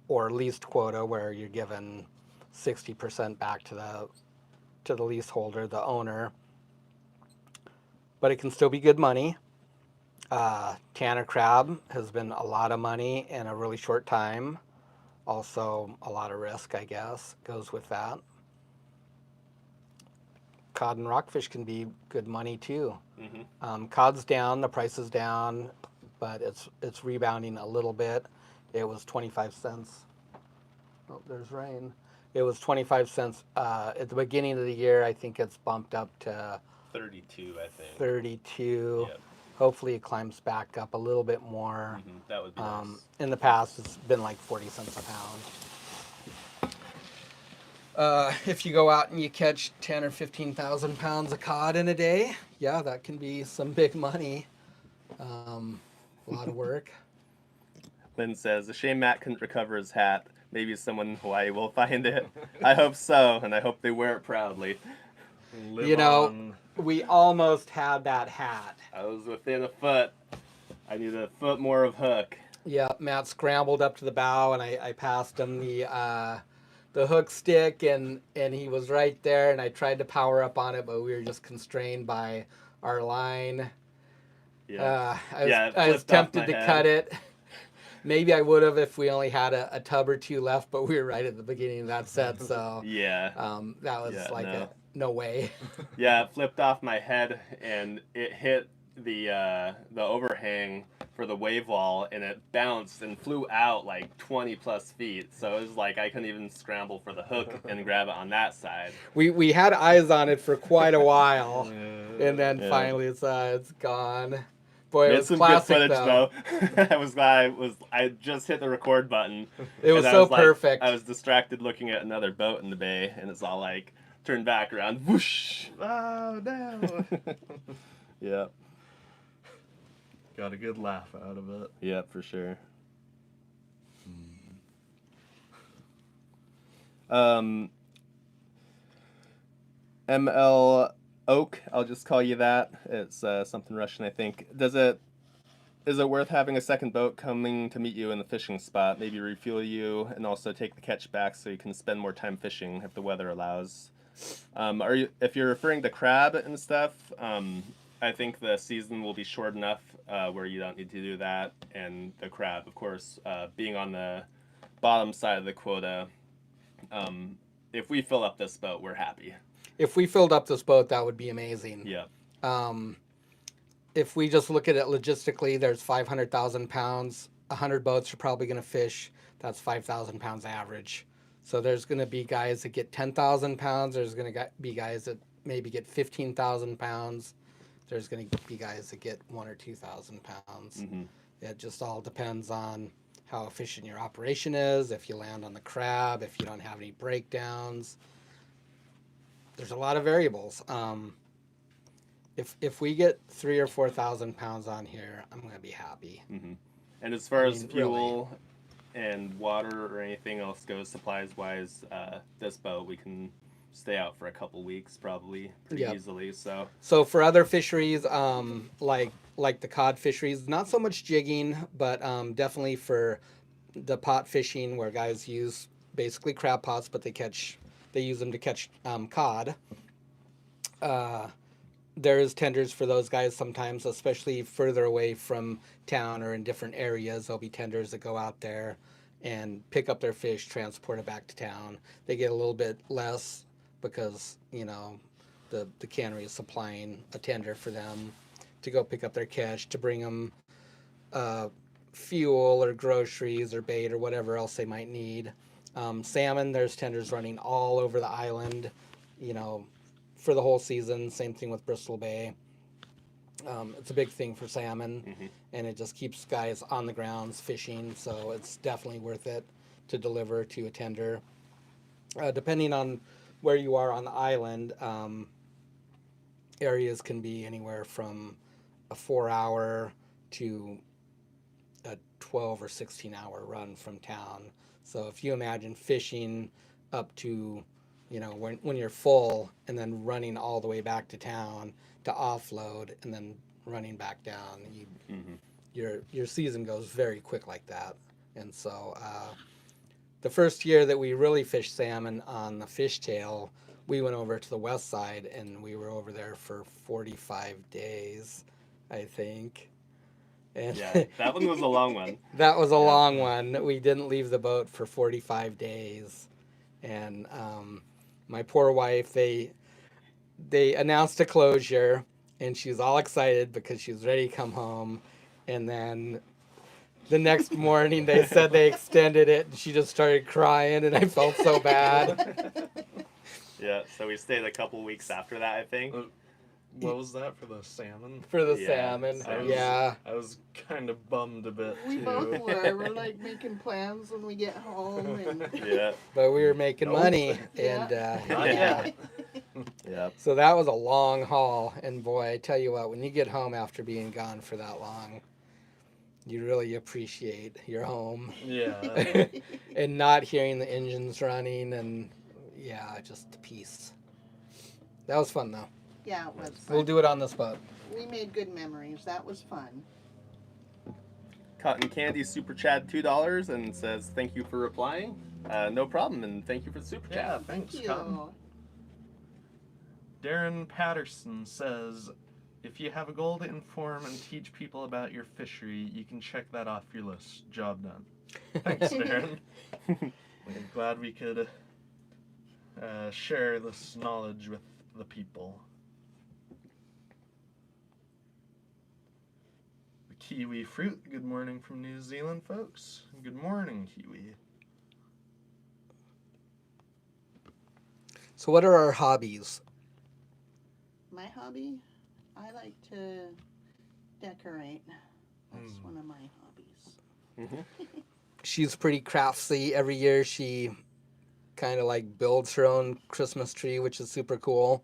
Or leased quota, where you're given 60% back to the leaseholder, the owner. But it can still be good money. Tanner crab has been a lot of money in a really short time. Also, a lot of risk, I guess, goes with that. Cod and rockfish can be good money too. Mm-hmm. Cod's down, the price is down, but it's rebounding a little bit. It was 25 cents. Oh, there's rain. It was 25 cents at the beginning of the year. I think it's bumped up to 32, I think. 32. Yep. Hopefully it climbs back up a little bit more. Mm-hmm. That would be nice. In the past, it's been like 40 cents a pound. If you go out and you catch 10 or 15,000 pounds of cod in a day, yeah, that can be some big money. A lot of work. Lynn says, a shame Matt couldn't recover his hat. Maybe someone in Hawaii will find it. I hope so, and I hope they wear it proudly. Live You know, on. we almost had that hat. I was within a foot. I need a foot more of hook. Yeah, Matt scrambled up to the bow, and I passed him the hook stick, and he was right there, and I tried to power up on it, but we were just constrained by our line. Yeah. I was tempted to cut it. Maybe I would have if we only had a tub or two left, but we were right at the beginning of that set, so Yeah. that was no way. Yeah, it flipped off my head and it hit the overhang for the wave wall, and it bounced and flew out like 20 plus feet. So it was like I couldn't even scramble for the hook and grab it on that side. We had eyes on it for quite a while, and then Yeah. finally it's gone. Boy, it It's was some classic good footage though. I was glad I just hit the record button. It was and I so like, perfect. I was distracted looking at another boat in the bay, and it's all like turned back around, whoosh. Oh no! Yeah. Got a good laugh out of it. Yeah, for sure. ML Oak, I'll just call you that. It's something Russian, I think. Is it worth having a second boat coming to meet you in the fishing spot? Maybe refuel you and also take the catch back so you can spend more time fishing if the weather allows. If you're referring to crab and stuff, I think the season will be short enough where you don't need to do that. And the crab, of course, being on the bottom side of the quota, if we fill up this boat, we're happy. If we filled up this boat, that would be amazing. Yeah. If we just look at it logistically, there's 500,000 pounds. 100 boats are probably going to fish. That's 5,000 pounds average. So there's going to be guys that get 10,000 pounds. There's going to be guys that maybe get 15,000 pounds. There's going to be guys that get 1,000 or 2,000 pounds. Mm-hmm. It just all depends on how efficient your operation is, if you land on the crab, if you don't have any breakdowns. There's a lot of variables. If we get 3,000 or 4,000 pounds on here, I'm going to be happy. Mm-hmm. And as far as fuel and water or anything else goes, supplies-wise, this boat, we can stay out for a couple weeks probably pretty easily. So for other fisheries, like the cod fisheries, not so much jigging, but definitely for the pot fishing where guys use basically crab pots, but they use them to catch cod. There is tenders for those guys sometimes, especially further away from town or in different areas. There'll be tenders that go out there and pick up their fish, transport it back to town. They get a little bit less because, the cannery is supplying a tender for them to go pick up their catch, to bring them fuel or groceries or bait or whatever else they might need. Salmon, there's tenders running all over the island, for the whole season. Same thing with Bristol Bay. It's a big thing for salmon, and it just keeps guys on the grounds fishing, so it's definitely worth it to deliver to a tender. Depending on where you are on the island, areas can be anywhere from a 4-hour to a 12 or 16-hour run from town. So if you imagine fishing up to when you're full and then running all the way back to town to offload and then running back down, your season goes very quick like that. And so the first year that we really fished salmon on the fishtail, we went over to the west side and we were over there for 45 days, I think. And yeah, that one was a long one. That was a long one. We didn't leave the boat for 45 days. And my poor wife, they announced a closure, and she was all excited because she was ready to come home. And then the next morning, they said they extended it, and she just started crying, and I felt so bad. Yeah, so we stayed a couple weeks after that, I think. What was that for the salmon? For the salmon, I was kind of bummed a bit We too. both were. We're like making plans when we get home, and Yeah. But we were making money, and Not yet. Yeah. so that was a long haul. And boy, I tell you what, when you get home after being gone for that long, you really appreciate your home Yeah. and not hearing the engines running, and just peace. That was fun though. yeah, it was fun. We'll do it on this boat. We made good memories. That was fun. Cotton Candy Super Chad $2 and says thank you for replying. No problem, and thank you for the super chat. Yeah, thanks, Thank Cotton. you. Darren Patterson says, if you have a goal to inform and teach people about your fishery, you can check that off your list. Job done. Thanks, Darren. We're glad we could share this knowledge with the people. The kiwi fruit. Good morning from New Zealand, folks. Good morning, kiwi. So what are our hobbies? My hobby, I like to decorate. That's one of my hobbies. She's pretty craftsy. Every year she kind of like builds her own Christmas tree, which is super cool.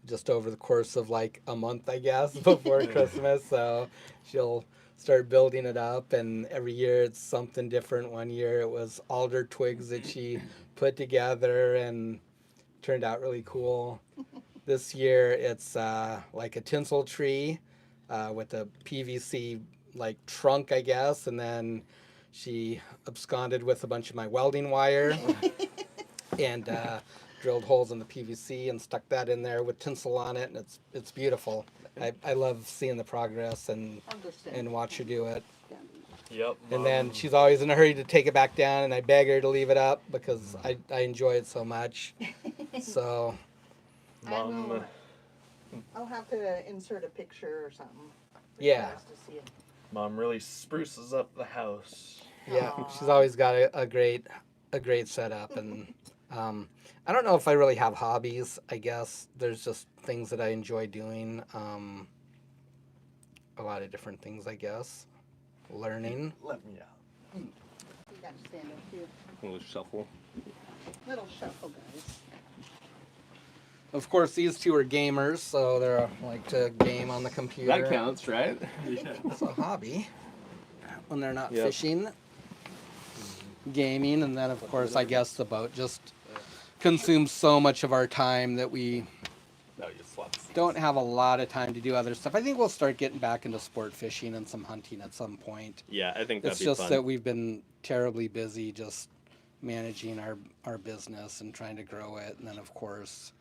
Just over the course of like a month, I guess, before Christmas. So she'll start building it up, and every year it's something different. One year it was alder twigs that she put together and turned out really cool. This year it's like a tinsel tree with a PVC like trunk, I guess, and then she absconded with a bunch of my welding wire. and drilled holes in the PVC and stuck that in there with tinsel on it, and it's beautiful. I love seeing the progress and I'll just send and it. watch her do it. Yep. And then she's always in a hurry to take it back down, and I beg her to leave it up because I enjoy it so much. So I Mom, will. I'll have to insert a picture or something. For Yeah. you guys to see it. Mom really spruces up the house. yeah, Aw. she's always got a great setup, and I don't know if I really have hobbies. I guess there's just things that I enjoy doing. A lot of different things, I guess. Learning. Let me out. You gotta stand up too. A little shuffle. Little shuffle, guys. Of course, these two are gamers, so they're like to game on the computer. That counts, right? It's a hobby when they're not Yep. fishing, gaming, and then of course I guess the boat just consumes so much of our time that we No, you swap. don't have a lot of time to do other stuff. I think we'll start getting back into sport fishing and some hunting at some point. Yeah, I think that'd It's be just fun. that we've been terribly busy just managing our business and trying to grow it, and then of course,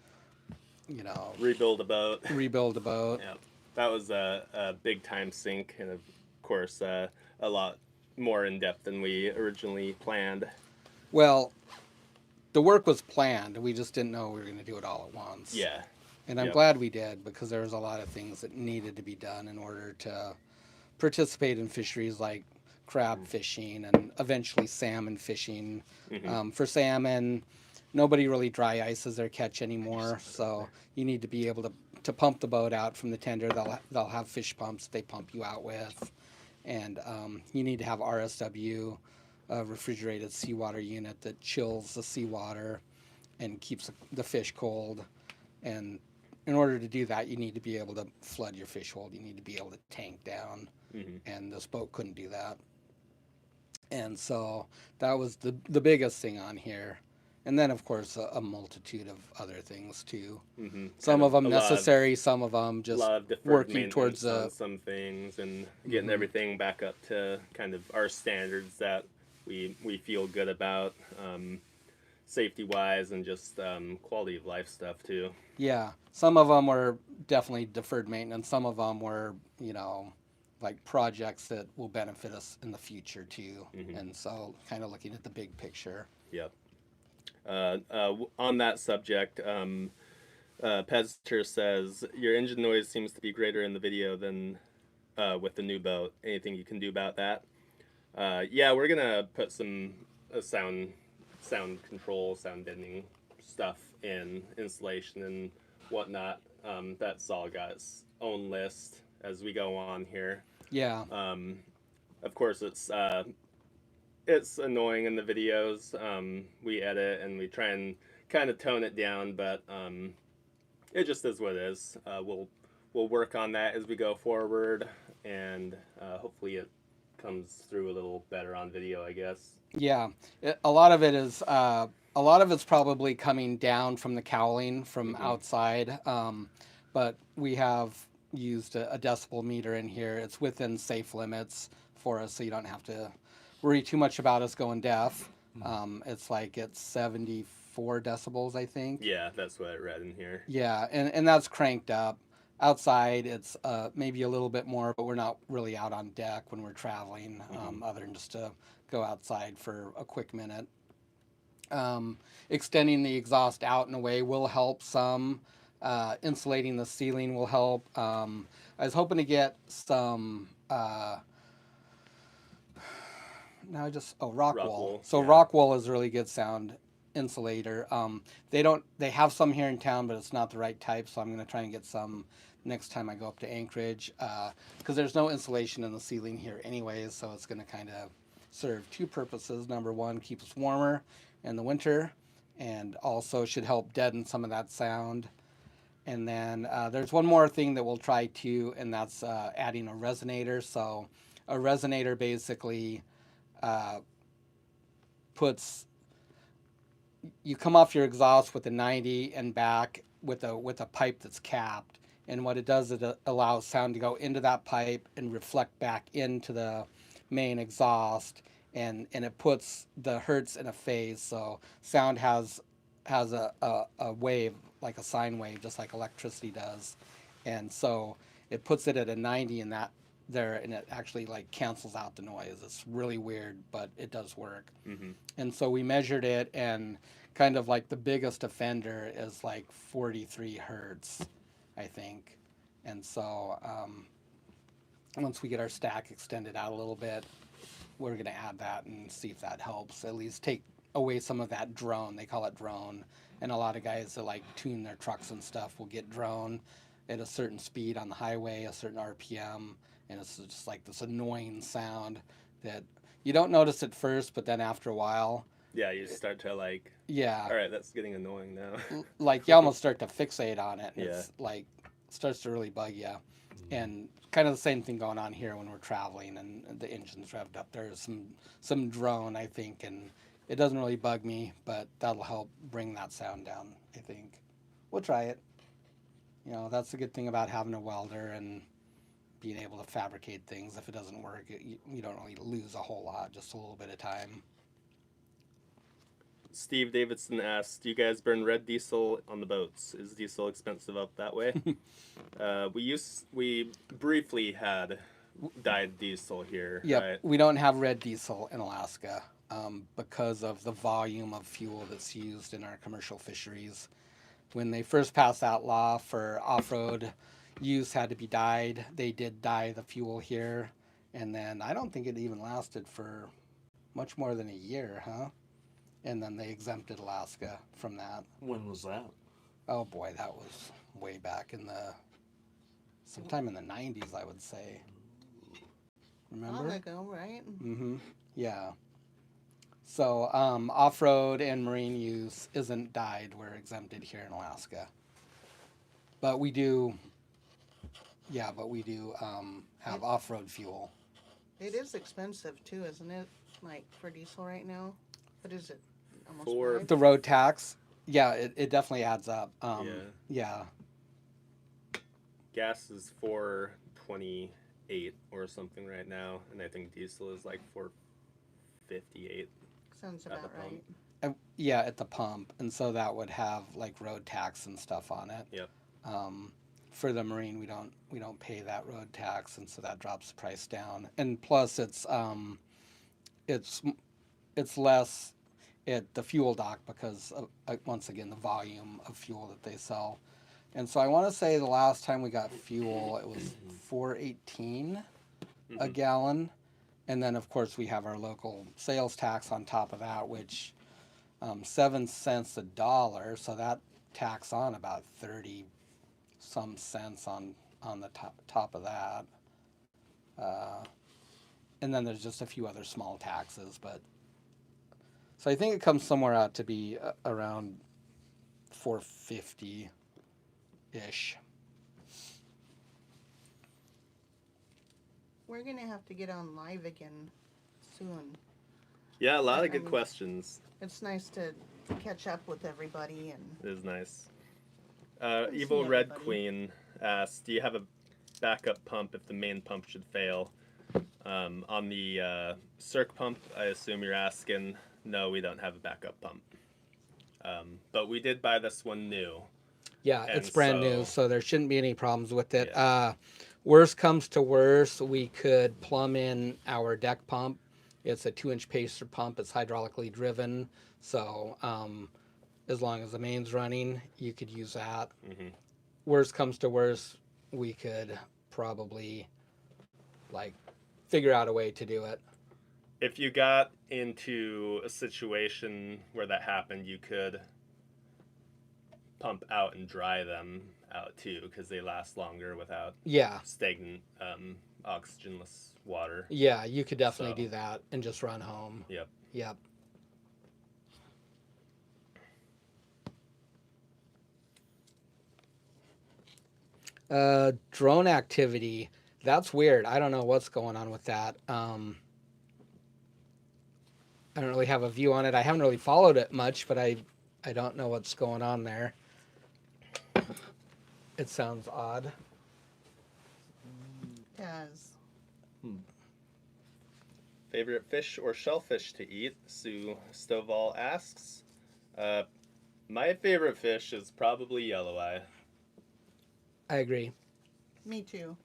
Rebuild a boat. rebuild a boat. Yeah, that was a big time sink, and of course a lot more in depth than we originally planned. Well, the work was planned. We just didn't know we were going to do it all at once. Yeah, And I'm Yep. glad we did, because there was a lot of things that needed to be done in order to participate in fisheries like crab fishing and eventually salmon fishing. Mhm. For salmon, nobody really dry ices their catch anymore, so you need to be able to pump the boat out from the tender. They'll have fish pumps they pump you out with, and you need to have RSW, a refrigerated seawater unit that chills the seawater and keeps the fish cold. And in order to do that, you need to be able to flood your fish hold. You need to be able to tank down, Mhm. and this boat couldn't do that. And so that was the biggest thing on here. And then, of course, a multitude of other things too. Mhm. Some Kind of them a lot necessary, some of them a just lot of deferred working maintenance towards on some things and getting Mhm. everything back up to kind of our standards that we feel good about, safety wise and just quality of life stuff too. Yeah, some of them were definitely deferred maintenance. Some of them were, like projects that will benefit us in the future too. Mhm. And so, kind of looking at the big picture. Yep. On that subject, Pezter says your engine noise seems to be greater in the video than with the new boat. Anything you can do about that? Yeah, we're gonna put some sound control, sound deadening stuff in installation and whatnot. That's all got its own list as we go on here. Yeah, Of course, it's annoying in the videos. We edit and we try and kind of tone it down, but it just is what it is. We'll work on that as we go forward, and hopefully it comes through a little better on video, I guess. yeah. A lot of it is, a lot of it's probably coming down from the cowling from Mhm. outside. But we have used a decibel meter in here. It's within safe limits for us, so you don't have to worry too much about us going deaf. It's 74 decibels, I think. Yeah, that's what I read in here. Yeah, and that's cranked up. Outside, it's maybe a little bit more, but we're not really out on deck when we're traveling, other than just to go outside for a quick minute. Extending the exhaust out and away will help some. Insulating the ceiling will help. I was hoping to get some. Rock wool. wool, So yeah. rock wool is a really good sound insulator. They have some here in town, but it's not the right type. So I'm going to try and get some next time I go up to Anchorage, because there's no insulation in the ceiling here anyways. So it's going to kind of serve two purposes. Number one, keep us warmer in the winter, and also should help deaden some of that sound. And then there's one more thing that we'll try too, and that's adding a resonator. So a resonator basically you come off your exhaust with a 90 and back with a pipe that's capped, and what it does is it allows sound to go into that pipe and reflect back into the main exhaust, and it puts the hertz in a phase, so sound has has a wave, like a sine wave, just like electricity does. And so it puts it at a 90 and that there, and it actually like cancels out the noise. It's really weird, but it does work. Mm-hmm. And so we measured it, and kind of like the biggest offender is like 43 hertz, I think. And so once we get our stack extended out a little bit, we're going to add that and see if that helps. At least take away some of that drone. They call it drone. And a lot of guys that like tune their trucks and stuff will get drone at a certain speed on the highway, a certain RPM. And it's just like this annoying sound that you don't notice at first, but then after a while, Yeah, you start to like, yeah, all right, that's getting annoying now. like you almost start to fixate on it. And Yeah. it's like, starts to really bug you. And kind of the same thing going on here when we're traveling and the engine's revved up. There's some drone, I think, and it doesn't really bug me, but that'll help bring that sound down, I think. We'll try it. You know, that's the good thing about having a welder and being able to fabricate things. If it doesn't work, you don't really lose a whole lot, just a little bit of time. Steve Davidson asked, "Do you guys burn red diesel on the boats? Is diesel expensive up that way?" We briefly had dyed diesel here. Yep, Right? we don't have red diesel in Alaska because of the volume of fuel that's used in our commercial fisheries. When they first passed that law for off-road use had to be dyed, they did dye the fuel here, and then I don't think it even lasted for much more than a year, huh? And then they exempted Alaska from that. When was that? Oh boy, that was way back in sometime in the 90s, I would say. Remember? Long ago, right? Mm-hmm. Yeah. So off-road and marine use isn't dyed. We're exempted here in Alaska. But we do, have off-road fuel. It is expensive too, isn't it? Like for diesel right now. What is it? Almost For- five? The road tax, yeah, it definitely adds up. Yeah. Gas is $4.28 or something right now, and I think diesel is like $4.58. Sounds At about the pump. right. Yeah, at the pump, and so that would have like road tax and stuff on it. Yep. For the marine, we don't pay that road tax, and so that drops the price down. And plus, it's less at the fuel dock because of, once again, the volume of fuel that they sell. And so I want to say the last time we got fuel, it was $4.18 a gallon. And then, of course, we have our local sales tax on top of that, which 7 cents a dollar. So that tax on about 30 some cents on the top of that. And then there's just a few other small taxes, but so I think it comes somewhere out to be around $4.50 ish. We're gonna have to get on live again soon. Yeah, a lot of good questions. It's nice to catch up with everybody and It is nice. Good to Evil see Red everybody. Queen asked, "Do you have a backup pump if the main pump should fail?" On the circ pump, I assume you're asking. No, we don't have a backup pump. But we did buy this one new. Yeah, And it's brand so- new, so there shouldn't be any problems with it. Yeah. Worst comes to worst, we could plumb in our deck pump. It's a 2-inch pacer pump. It's hydraulically driven, so as long as the main's running, you could use that. Mhm. Worst comes to worst, we could probably like figure out a way to do it. If you got into a situation where that happened, you could pump out and dry them out too, because they last longer without Yeah, stagnant, oxygenless water. yeah, you could definitely So- do that and just run home. Yep. Yep. Drone activity. That's weird. I don't know what's going on with that. I don't really have a view on it. I haven't really followed it much, but I don't know what's going on there. It sounds odd. does. Favorite fish or shellfish to eat? Sue Stovall asks. My favorite fish is probably yellow eye. I agree. Me too.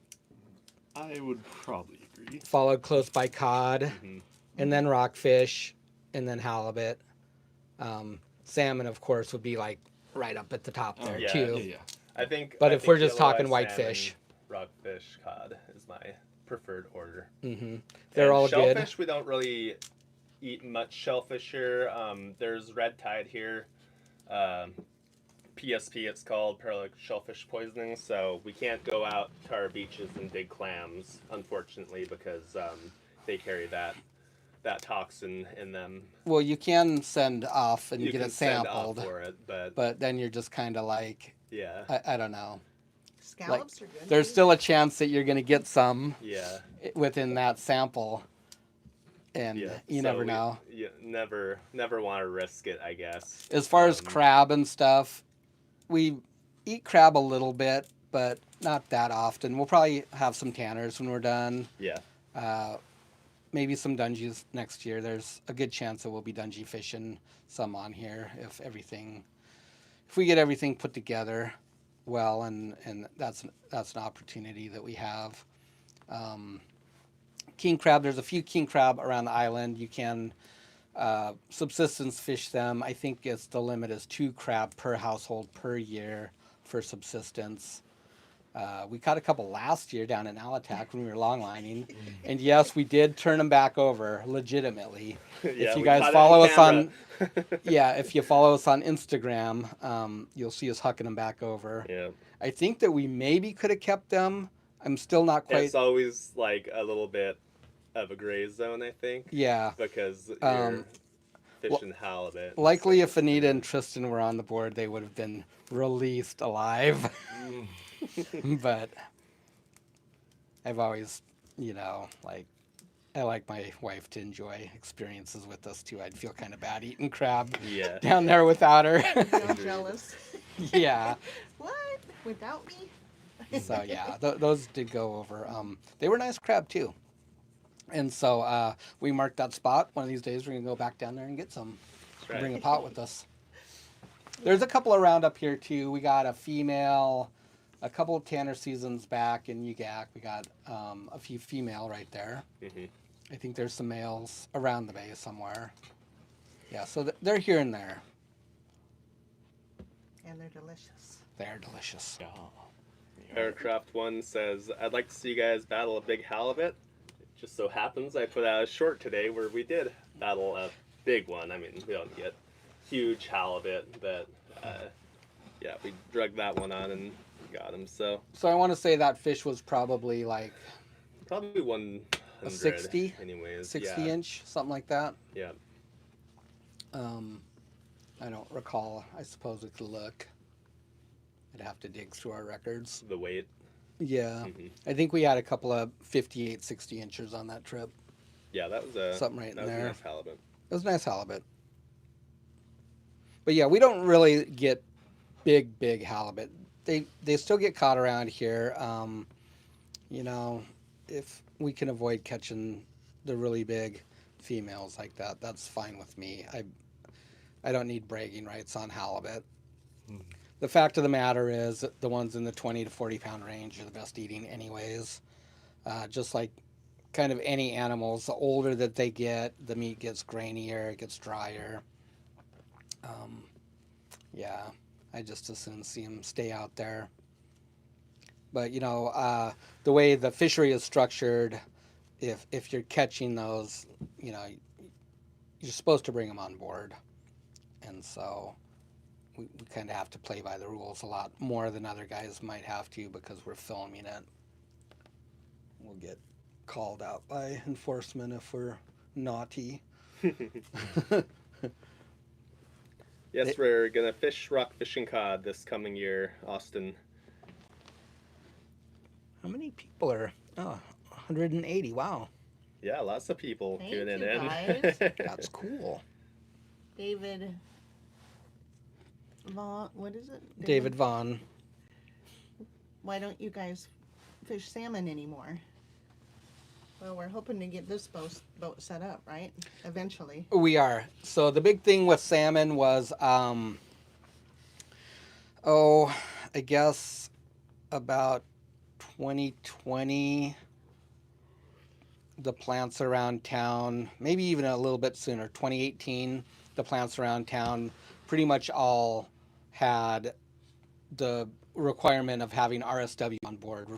I would probably agree. Followed close by cod, Mm-hmm. and then rockfish, and then halibut. Salmon, of course, would be like right up at the top there yeah. too. Yeah, yeah. I think. But I if think we're just yellow eye talking salmon, whitefish. rockfish, cod is my preferred order. Mm-hmm. They're And all shellfish, good. we don't really eat much shellfish here. There's red tide here. Um, PSP, it's called paralitic shellfish poisoning. So we can't go out to our beaches and dig clams, unfortunately, because they carry that toxin in them. Well, you can send off and You get can it send off sampled, for it, but but then you're just kind of like, yeah, I don't know. Scallops are good. There's too. still a chance that you're going to get some yeah, within that sample, and yeah. you So never know. You never want to risk it, I guess. As far as crab and stuff, we eat crab a little bit, but not that often. We'll probably have some tanners when we're done. Yeah. Maybe some dungeons next year. There's a good chance that we'll be dungy fishing some on here if we get everything put together well, and that's an opportunity that we have. King crab, there's a few king crab around the island. You can subsistence fish them. I think the limit is 2 crab per household per year for subsistence. We caught a couple last year down in Alatac when we were longlining, and yes, we did turn them back over legitimately. Yeah, If you we guys caught it follow us camera. if you follow us on Instagram, you'll see us hucking them back over. Yeah. I think that we maybe could have kept them. I'm still not quite. It's always like a little bit of a gray zone, I think. Yeah. Because you're fishing halibut. Likely, if Anita and Tristan were on the board, they would have been released alive. But I've always, I like my wife to enjoy experiences with us too. I'd feel kind of bad eating crab Yeah. down there without her. I'm jealous. Yeah. What? Without me? So yeah, those did go over. They were nice crab too. And so we marked that spot. One of these days, we're gonna go back down there and get some. That's right. Bring a pot with us. There's a couple around up here too. We got a female, a couple of tanner seasons back in UGAC. We got a few female right there. Mm-hmm. I think there's some males around the bay somewhere. Yeah, so they're here and there. And they're delicious. They're delicious. Aircraft 1 says, I'd like to see you guys battle a big halibut. It just so happens I put out a short today where we did battle a big one. I mean, we don't get huge halibut, but yeah, we drug that one on and got him. So I want to say that fish was probably like probably 100 a 60, anyways. 60 yeah. inch, something like that. Yeah. I don't recall. I suppose we could look. I'd have to dig through our records. The weight. Yeah. Mm-hmm. I think we had a couple of 58, 60 inchers on that trip. Yeah, that was a Something right in that was there. a nice halibut. It was a nice halibut. But yeah, we don't really get big halibut. They still get caught around here. If we can avoid catching the really big females like that, that's fine with me. I don't need bragging rights on halibut. The fact of the matter is that the ones in the 20 to 40 pound range are the best eating anyways. Just like kind of any animals, the older that they get, the meat gets grainier, it gets drier. Yeah, I just as soon see them stay out there. But the way the fishery is structured, if you're catching those, you're supposed to bring them on board, and so we kind of have to play by the rules a lot more than other guys might have to because we're filming it. We'll get called out by enforcement if we're naughty. Yes, we're gonna fish rockfish and cod this coming year, Austin. How many people are? Oh, 180. Wow, Yeah, lots of people Thank tuning you, in. guys. that's cool. David Vaughn, what is it? David Vaughn. Why don't you guys fish salmon anymore? Well, we're hoping to get this boat set up, right? Eventually. We are. So the big thing with salmon was Oh, I guess about 2020, the plants around town, maybe even a little bit sooner, 2018, the plants around town pretty much all had the requirement of having RSW on board,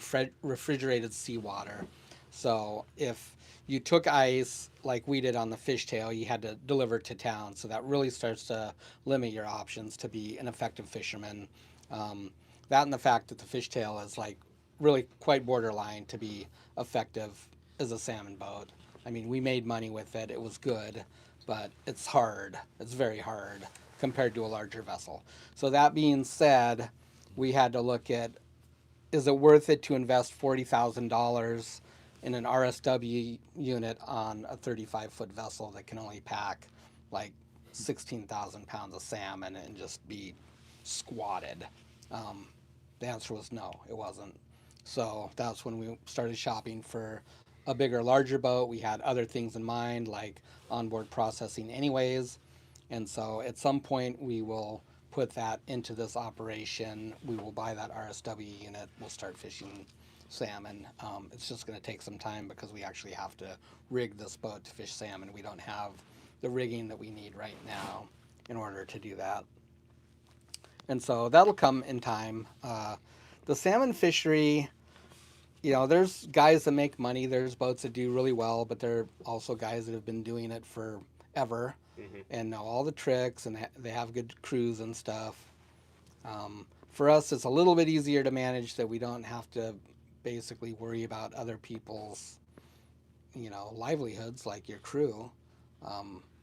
refrigerated seawater. So if you took ice like we did on the fishtail, you had to deliver it to town. So that really starts to limit your options to be an effective fisherman. Um, that and the fact that the fishtail is like really quite borderline to be effective as a salmon boat. I mean, we made money with it. It was good, but it's hard. It's very hard compared to a larger vessel. So that being said, we had to look at, is it worth it to invest $40,000 in an RSW unit on a 35-foot vessel that can only pack like 16,000 pounds of salmon and just be squatted? The answer was no, it wasn't. So that's when we started shopping for a bigger, larger boat. We had other things in mind like onboard processing, anyways. And so at some point, we will put that into this operation. We will buy that RSW unit. We'll start fishing salmon. It's just going to take some time because we actually have to rig this boat to fish salmon. We don't have the rigging that we need right now in order to do that. And so that'll come in time. The salmon fishery, you know, there's guys that make money. There's boats that do really well, but there are also guys that have been doing it forever and know all the tricks, and they have good crews and stuff. For us, it's a little bit easier to manage that we don't have to basically worry about other people's, you know, livelihoods like your crew.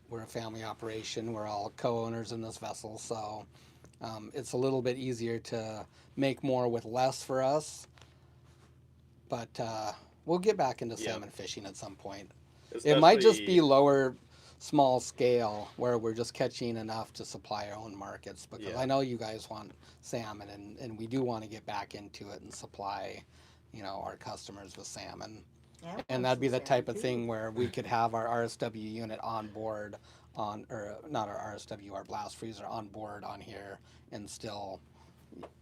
We're a family operation. We're all co-owners in this vessel, so it's a little bit easier to make more with less for us. But we'll get back into salmon fishing at some point. It might just be lower, small scale where we're just catching enough to supply our own markets, because I know you guys want salmon, and we do want to get back into it and supply, you know, our customers with salmon. Yeah, And that'd be the type of thing where we could have our RSW unit on board or not our RSW, our blast freezer on board on here and still,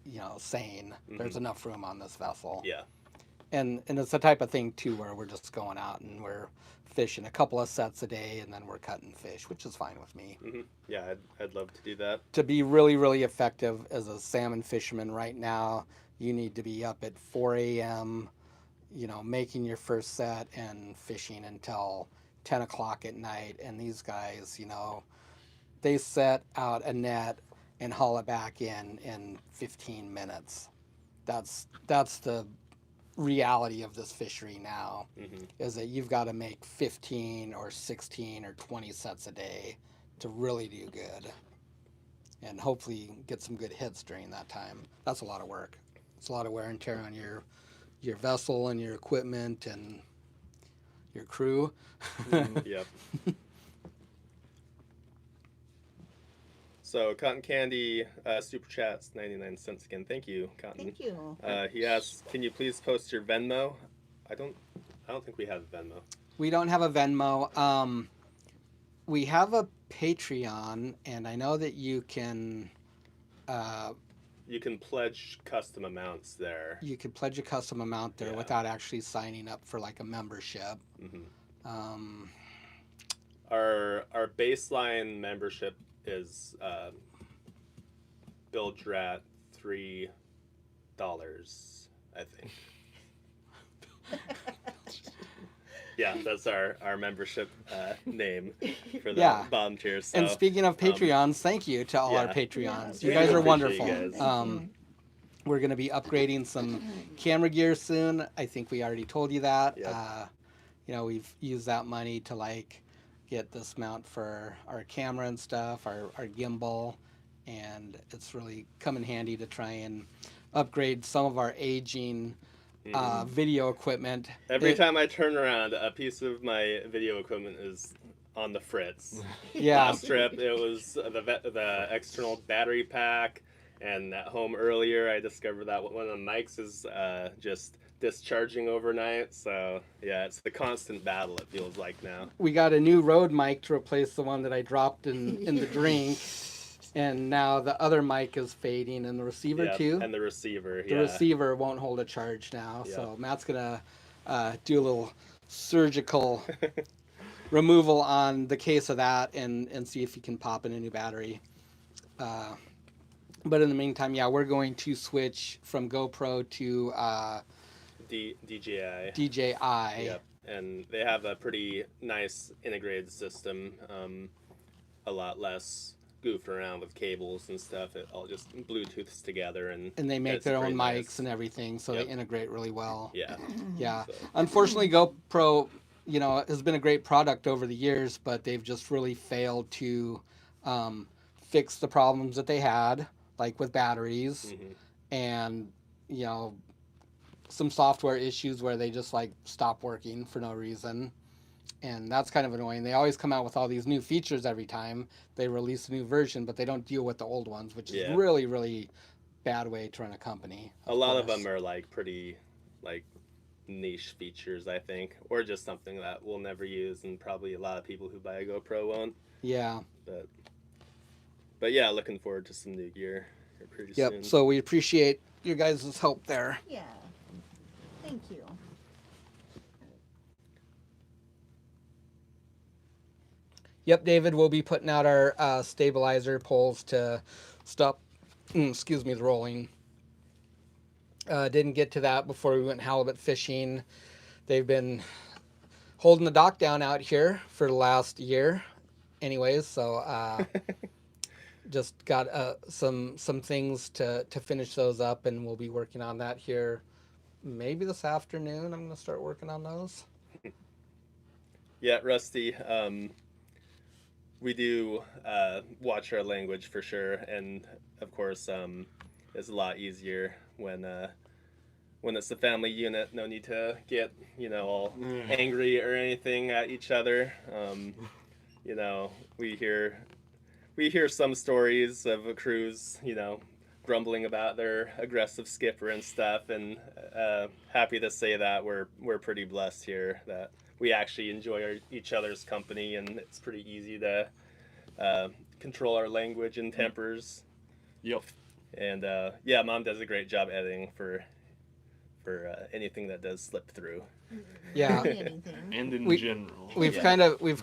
you know, sane. There's enough room on this vessel. Yeah. And it's the type of thing too where we're just going out and we're fishing a couple of sets a day and then we're cutting fish, which is fine with me. Yeah, I'd love to do that. To be really, really effective as a salmon fisherman right now, you need to be up at 4 a.m., you know, making your first set and fishing until 10 o'clock at night. And these guys, you know, they set out a net and haul it back in 15 minutes. That's the reality of this fishery now, is that you've got to make 15 or 16 or 20 sets a day to really do good, and hopefully get some good hits during that time. That's a lot of work. It's a lot of wear and tear on your vessel and your equipment and your crew. Yep. So Cotton Candy super chats 99 cents again. Thank you, Cotton. Thank you. He asks, can you please post your Venmo? I don't think we have Venmo. We don't have a Venmo. We have a Patreon, and I know that you can. You can pledge custom amounts there. You could pledge a custom amount there without actually signing up for like a membership. Our baseline membership is billed at $3, I think. Yeah, that's our membership name for the bottom tier. So, and speaking of Patreons, thank you to all our Patreons. You guys are wonderful. We're going to be upgrading some camera gear soon. I think we already told you that. You know, we've used that money to like get this mount for our camera and stuff, our gimbal, and it's really come in handy to try and upgrade some of our aging video equipment. Every time I turn around, a piece of my video equipment is on the fritz. Last trip, it was the external battery pack, and at home earlier, I discovered that one of the mics is just discharging overnight. So yeah, it's the constant battle, it feels like now. We got a new Rode mic to replace the one that I dropped in the drink. And now the other mic is fading, and the receiver Yep, too. and the receiver. The Yeah. receiver won't hold a charge now, Yep. so Matt's gonna do a little surgical removal on the case of that and see if he can pop in a new battery. But in the meantime, yeah, we're going to switch from GoPro to DJI. DJI. Yep. And they have a pretty nice integrated system. A lot less goofing around with cables and stuff. It all just Bluetooths together, and And they make it's their own pretty mics nice. and everything, so Yep. they integrate really well. Yeah. Yeah. So. Unfortunately, GoPro, has been a great product over the years, but they've just really failed to fix the problems that they had, like with batteries Mhm. and, some software issues where they just like stop working for no reason. And that's kind of annoying. They always come out with all these new features every time they release a new version, but they don't deal with the old ones, which is Yeah. really, really bad way to run a company. A lot of them are like pretty like niche features, I think, or just something that we'll never use, and probably a lot of people who buy a GoPro won't. Yeah. But yeah, looking forward to some new gear here pretty Yep. soon. So we appreciate your guys' help there. Yeah. Thank you. Yep, David, we'll be putting out our stabilizer poles to stop, the rolling. Didn't get to that before we went halibut fishing. They've been holding the dock down out here for the last year anyways, so just got some things to finish those up, and we'll be working on that here maybe this afternoon. I'm going to start working on those. Yeah, Rusty. We do watch our language for sure, and of course, it's a lot easier when it's a family unit. No need to get all angry or anything at each other. We hear some stories of crews, grumbling about their aggressive skipper and stuff, and happy to say that we're pretty blessed here that we actually enjoy each other's company, and it's pretty easy to control our language and tempers. Yep. And Mom does a great job editing for anything that does slip through. Yeah. Anything. And in We- general. We've Yeah.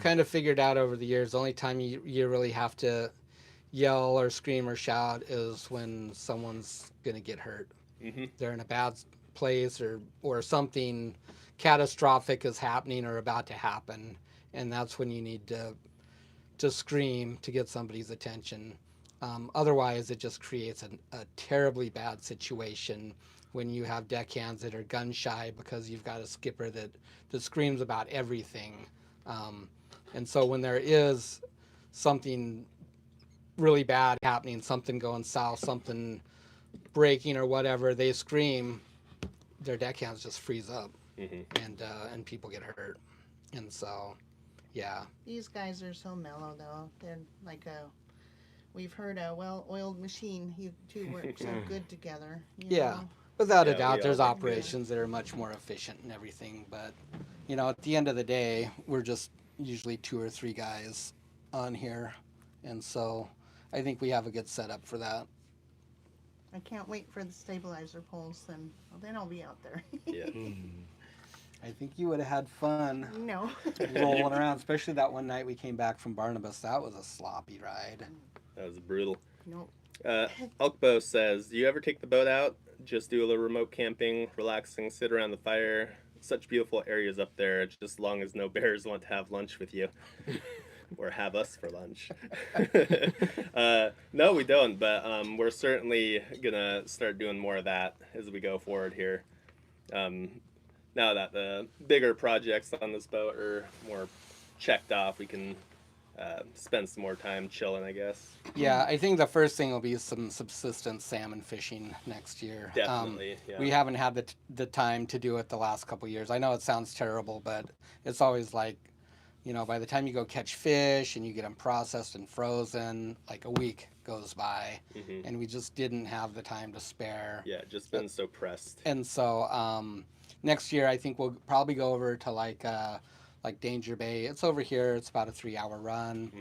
kind of figured out over the years, the only time you really have to yell or scream or shout is when someone's gonna get hurt. Mm-hmm. They're in a bad place, or something catastrophic is happening or about to happen, and that's when you need to scream to get somebody's attention. Otherwise, it just creates a terribly bad situation when you have deckhands that are gun shy because you've got a skipper that screams about everything. And so when there is something really bad happening, something going south, something breaking or whatever, they scream, their deckhands just freeze up, Mm-hmm. and people get hurt. And so, yeah. These guys are so mellow, though. They're like we've heard a well-oiled machine. You two work so good together. You Yeah. know? Without a Yeah, doubt, we there's all- operations that are much more efficient and everything, but at the end of the day, we're just usually 2 or 3 guys on here, and so I think we have a good setup for that. I can't wait for the stabilizer poles. Then I'll be out there. Yeah. I think you would have had fun No. rolling around, especially that one night we came back from Barnabas. That was a sloppy ride. That was brutal. Nope. Elkbo says, do you ever take the boat out? Just do a little remote camping, relaxing, sit around the fire. Such beautiful areas up there, just as long as no bears want to have lunch with you. Or have us for lunch. No, we don't, but we're certainly going to start doing more of that as we go forward here. Now that the bigger projects on this boat are more checked off, we can spend some more time chilling, I guess. Yeah, I think the first thing will be some subsistence salmon fishing next year. Definitely, yeah. We haven't had the time to do it the last couple years. I know it sounds terrible, but it's always like, by the time you go catch fish and you get them processed and frozen, like a week goes by, and we just didn't have the time to spare. Yeah, just been so pressed. And so next year, I think we'll probably go over to like Danger Bay. It's over here. It's about a 3-hour run.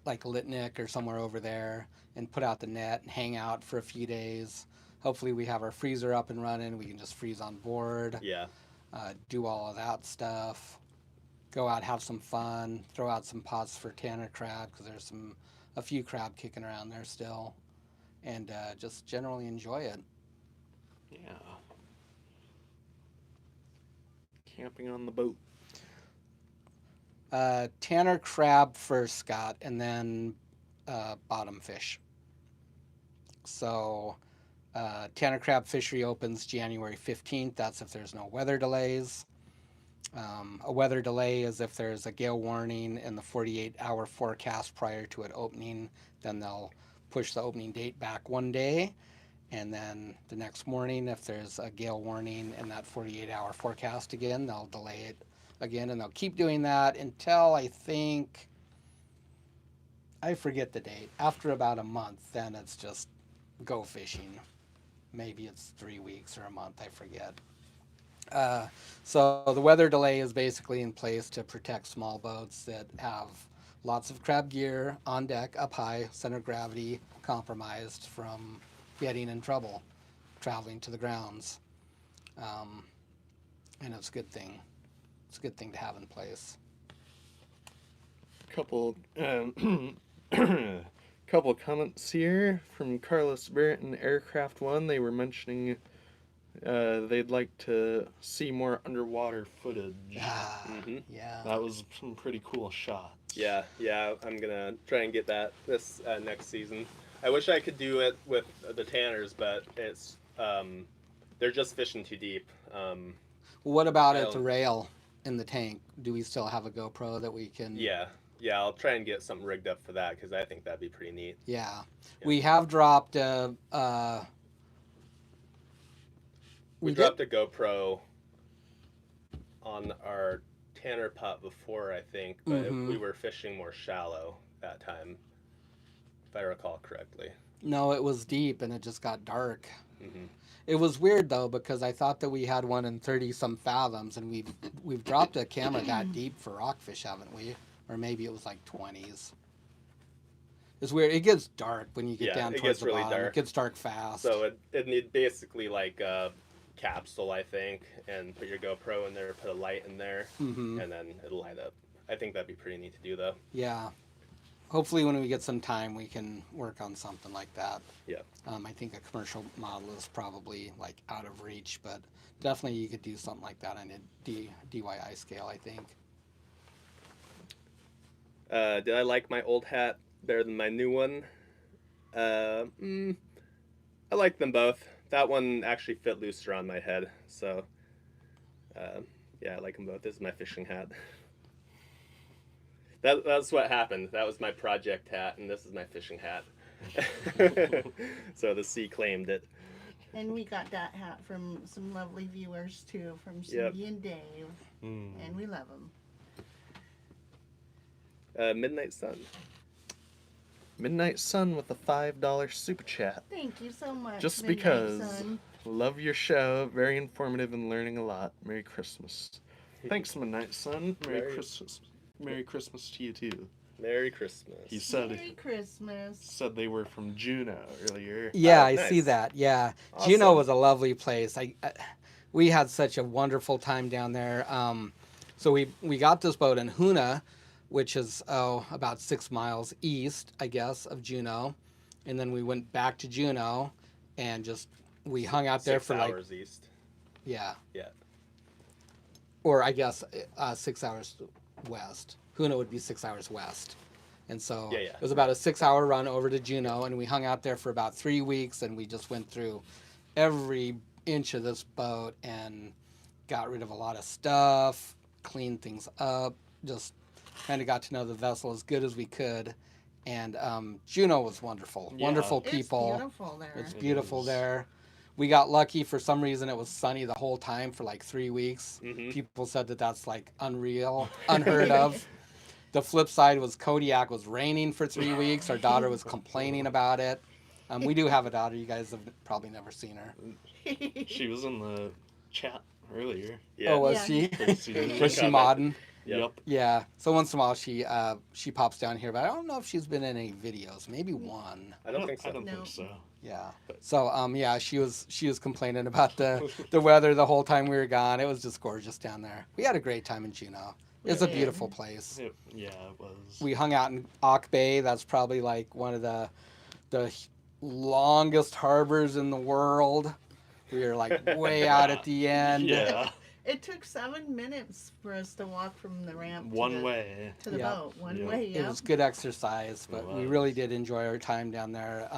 like Litnick or somewhere over there and put out the net and hang out for a few days. Hopefully we have our freezer up and running. We can just freeze on board, Yeah. do all of that stuff. Go out, have some fun, throw out some pots for Tanner crab because there's a few crab kicking around there still, and just generally enjoy it. Yeah. Camping on the boat. Tanner crab first, Scott, and then bottom fish. So Tanner crab fishery opens January 15th. That's if there's no weather delays. A weather delay is if there's a gale warning in the 48-hour forecast prior to it opening, then they'll push the opening date back one day. And then the next morning, if there's a gale warning in that 48-hour forecast again, they'll delay it again. And they'll keep doing that until I forget the date. After about a month, then it's just go fishing. Maybe it's 3 weeks or a month, I forget. So the weather delay is basically in place to protect small boats that have lots of crab gear on deck, up high, center of gravity compromised from getting in trouble, traveling to the grounds. And it's a good thing. It's a good thing to have in place. Couple couple comments here from Carlos Barrett and Aircraft One. They were mentioning they'd like to see more underwater footage. Yeah. That was some pretty cool shots. Yeah, I'm gonna try and get that this next season. I wish I could do it with the Tanners, but it's they're just fishing too deep. What about at the rail in the tank? Do we still have a GoPro that we can? Yeah, I'll try and get something rigged up for that because I think that'd be pretty neat. Yeah. We have dropped we dropped a GoPro on our Tanner putt before, I think, but we were fishing more shallow that time, if I recall correctly. No, it was deep and it just got dark. It was weird though because I thought that we had one in 30-some fathoms, and we've dropped a camera that deep for rockfish, haven't we? Or maybe it was like 20s. It's weird. It gets dark when you get down towards the bottom. It gets dark fast. So it need basically like a capsule, I think, and put your GoPro in there, put a light in there, and then it'll light up. I think that'd be pretty neat to do though. Yeah. Hopefully when we get some time we can work on something like that. Yeah. I think a commercial model is probably like out of reach, but definitely you could do something like that on a DIY scale, I think. Did I like my old hat better than my new one? I like them both. That one actually fit looser on my head, so yeah, I like them both. This is my fishing hat. That's what happened. That was my project hat, and this is my fishing hat. So the sea claimed it. And we got that hat from some lovely viewers too, from Cindy and Dave, and we love them. Midnight Sun. Midnight Sun with a $5 super chat. Thank you so much. Just Midnight because. Sun. Love your show. Very informative and learning a lot. Merry Christmas. Thanks, Midnight Sun. Merry Christmas. Merry Christmas to you too. Merry Christmas. He said Merry Christmas. said they were from Juneau earlier. Yeah, Oh, I nice. see that. Yeah. Awesome. Juneau was a lovely place. We had such a wonderful time down there. So we got this boat in Hoona, which is about 6 miles east, I guess, of Juneau. And then we went back to Juneau and we hung out there 6 for hours east. Yeah. Yeah. Or I guess 6 hours west. Hoona would be 6 hours west. And so Yeah. it was about a 6-hour run over to Juneau, and we hung out there for about 3 weeks, and we just went through every inch of this boat and got rid of a lot of stuff, cleaned things up, just kind of got to know the vessel as good as we could. And Juneau was wonderful. Yeah. Wonderful people. It's beautiful there. It's It beautiful is. there. We got lucky. For some reason, it was sunny the whole time for like 3 weeks. People said that that's like unreal, unheard of. The flip side was Kodiak was raining for 3 weeks. Our daughter was complaining about it. We do have a daughter. You guys have probably never seen her. She was in the chat earlier. Yeah. Oh, was Yeah. she? Pretty soon. Was she modding? Yep. Yeah. So once in a while she pops down here, but I don't know if she's been in any videos. Maybe one. I don't think so. I don't No. think so. Yeah. So yeah, she was complaining about the weather the whole time we were gone. It was just gorgeous down there. We had a great time in Juneau. It's a did. beautiful place. Yeah, it was. We hung out in Auk Bay. That's probably like one of the longest harbors in the world. We were like way out at the end. Yeah, It took 7 minutes for us to walk from the ramp one way. to the Yep. boat. One Yep. way, It yeah. was good exercise, but It we was. really did enjoy our time down there.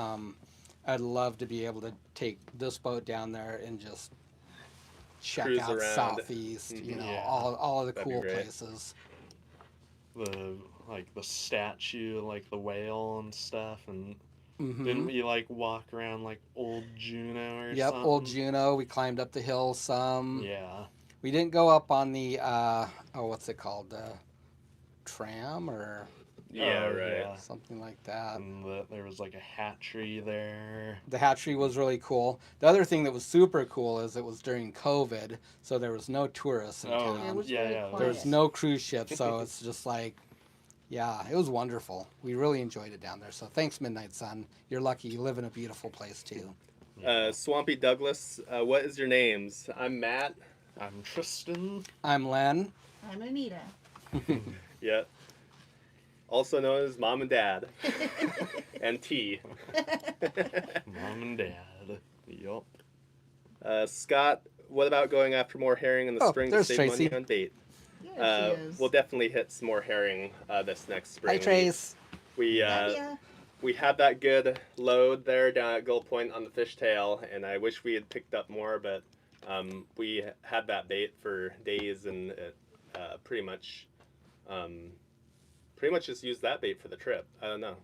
I'd love to be able to take this boat down there and just check Cruise out around. Southeast, you know, Yeah. all of the That'd be cool great. places. The statue, like the whale and stuff, and Hmm. didn't we like walk around like old Juneau or Yep, something? old Juneau. We climbed up the hill some. Yeah. We didn't go up on the what's it called? Tram or Yeah, Oh, right. yeah. something like that. And there was like a hatchery there. The hatchery was really cool. The other thing that was super cool is it was during COVID, so there was no tourists in Oh, It town. was yeah, very yeah. quiet. There was no cruise ship, so it's just like, yeah, it was wonderful. We really enjoyed it down there. So thanks, Midnight Sun. You're lucky. You live in a beautiful place too. Swampy Douglas, what is your names? I'm Matt. I'm Tristan. I'm Len. I'm Anita. Yeah. Also known as Mom and Dad. And T. Mom and Dad. Yup. Scott, what about going after more herring in the Oh, spring to there's save Tracy. money on bait? Yeah, she is. We'll definitely hit some more herring this next spring. Hi, Trace. We Yeah. we had that good load there down at Gull Point on the fishtail, and I wish we had picked up more, but we had that bait for days, and it pretty much just used that bait for the trip. I don't know,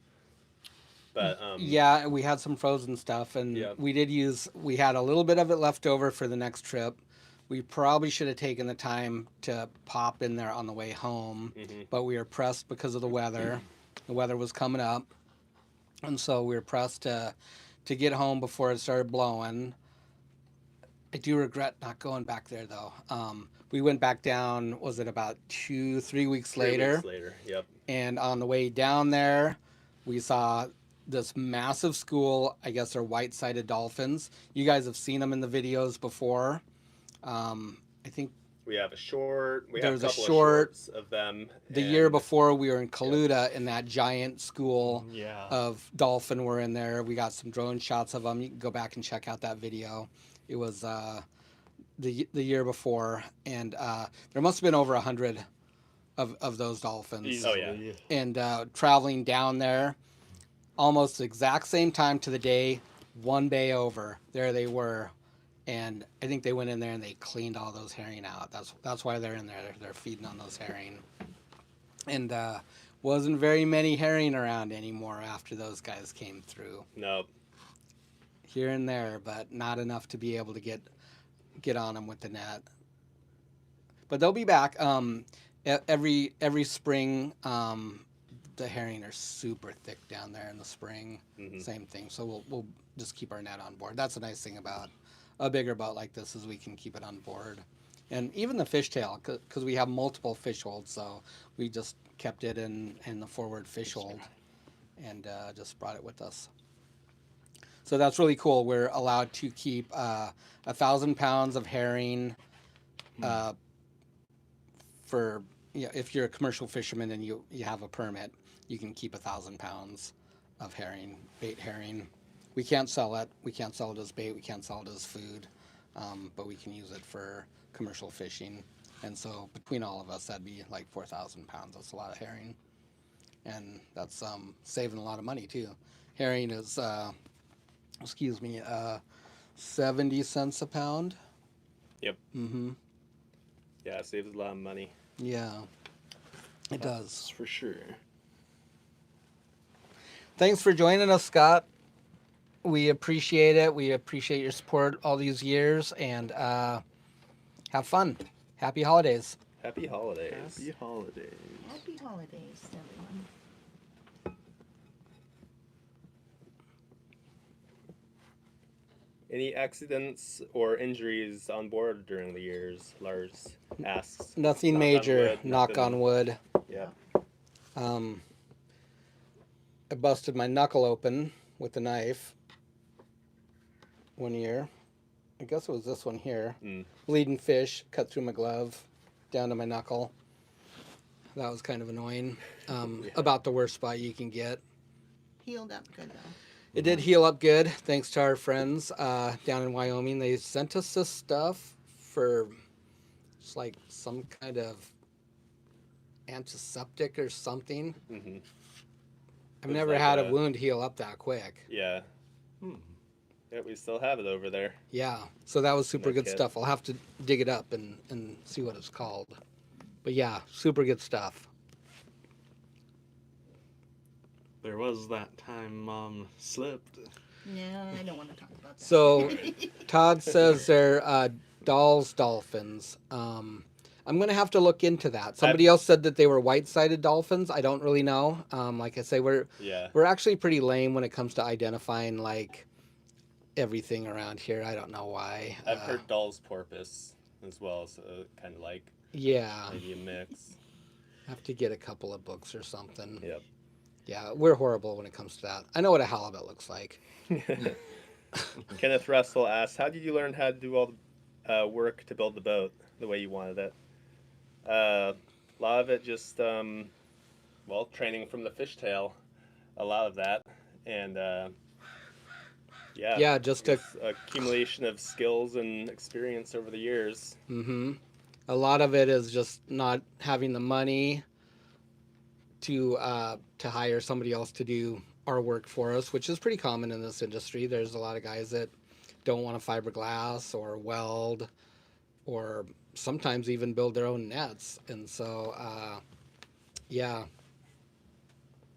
but Yeah, we had some frozen stuff, and Yeah. we had a little bit of it left over for the next trip. We probably should have taken the time to pop in there on the way home, mhm. but we were pressed because of the weather. The weather was coming up, and so we were pressed to get home before it started blowing. I do regret not going back there though. We went back down. Was it about 2-3 weeks 3 later? weeks later, yep. And on the way down there, we saw this massive school. I guess they're white-sided dolphins. You guys have seen them in the videos before. I think We have a short. We There have was a a couple short- of shorts of them. the year and- before we were in Kaluta, in that giant school Yeah. of dolphin were in there. We got some drone shots of them. You can go back and check out that video. It was the year before, and there must have been over 100 of those dolphins. Easily. Oh, yeah. And traveling down there, almost the exact same time to the day, one bay over, there they were, and I think they went in there and they cleaned all those herring out. That's why they're in there. They're feeding on those herring, and wasn't very many herring around anymore after those guys came through. Nope. Here and there, but not enough to be able to get on them with the net. But they'll be back. Every spring, the herring are super thick down there in the spring. Mhm. Same thing. So we'll just keep our net on board. That's a nice thing about a bigger boat like this, is we can keep it on board. And even the fishtail, because we have multiple fish holds, so we just kept it in the forward fish hold and just brought it with us. So that's really cool. We're allowed to keep 1,000 pounds of herring for, if you're a commercial fisherman and you have a permit, you can keep 1,000 pounds of herring, bait herring. We can't sell it. We can't sell it as bait. We can't sell it as food, but we can use it for commercial fishing. And so between all of us, that'd be like 4,000 pounds. That's a lot of herring, and that's saving a lot of money too. Herring is 70 cents a pound. Yep. Mm-hmm. Yeah, it saves a lot of money. Yeah, it does. That's for sure. Thanks for joining us, Scott. We appreciate it. We appreciate your support all these years, and have fun. Happy holidays. Happy holidays. Happy holidays. Happy holidays, everyone. Any accidents or injuries on board during the years? Lars asks. Nothing Knock on major, wood, knock nothing- on wood. Yeah. I busted my knuckle open with a knife one year. I guess it was this one here. Bleeding fish, cut through my glove, down to my knuckle. That was kind of annoying. About the worst spot you can get. Healed up good though. It did heal up good, thanks to our friends down in Wyoming. They sent us this stuff for it's like some kind of antiseptic or something. Mm-hmm. I've It's never like had a a- wound heal up that quick. Yeah. Yeah, we still have it over there. Yeah, so that was super No good kid. stuff. I'll have to dig it up and see what it's called. But yeah, super good stuff. There was that time Mom slipped. Yeah, I don't want to talk about that. So Todd says they're dolphins. I'm gonna have to look into that. Somebody else said that they were white-sided dolphins. I don't really know. Like I say, we're actually pretty lame when it comes to identifying like everything around here. I don't know why. I've heard Doll's porpoise as well, so kind of like Yeah, maybe a mix. have to get a couple of books or something. Yep. Yeah, we're horrible when it comes to that. I know what a halibut looks like. Kenneth Russell asks, how did you learn how to do all the work to build the boat the way you wanted it? A lot of it just, well, training from the fishtail. A lot of that. And, Yeah, just it's accumulation of skills and experience over the years. A lot of it is just not having the money to hire somebody else to do our work for us, which is pretty common in this industry. There's a lot of guys that don't want to fiberglass or weld or sometimes even build their own nets. And so, yeah,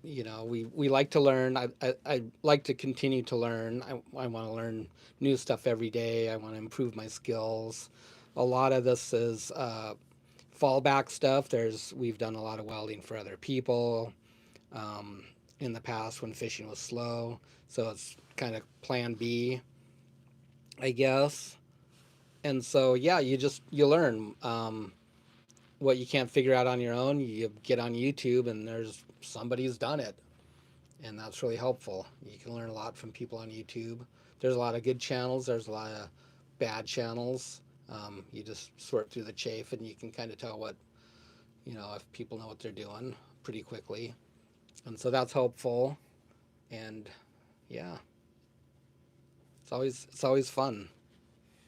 you know, we like to learn. I like to continue to learn. I want to learn new stuff every day. I want to improve my skills. A lot of this is fallback stuff. We've done a lot of welding for other people in the past when fishing was slow. So it's kind of plan B, I guess. And so, yeah, you learn what you can't figure out on your own. You get on YouTube and there's somebody's done it. And that's really helpful. You can learn a lot from people on YouTube. There's a lot of good channels. There's a lot of bad channels. You just sort through the chaff and you can kind of tell what, if people know what they're doing pretty quickly. And so that's helpful. And yeah, it's always fun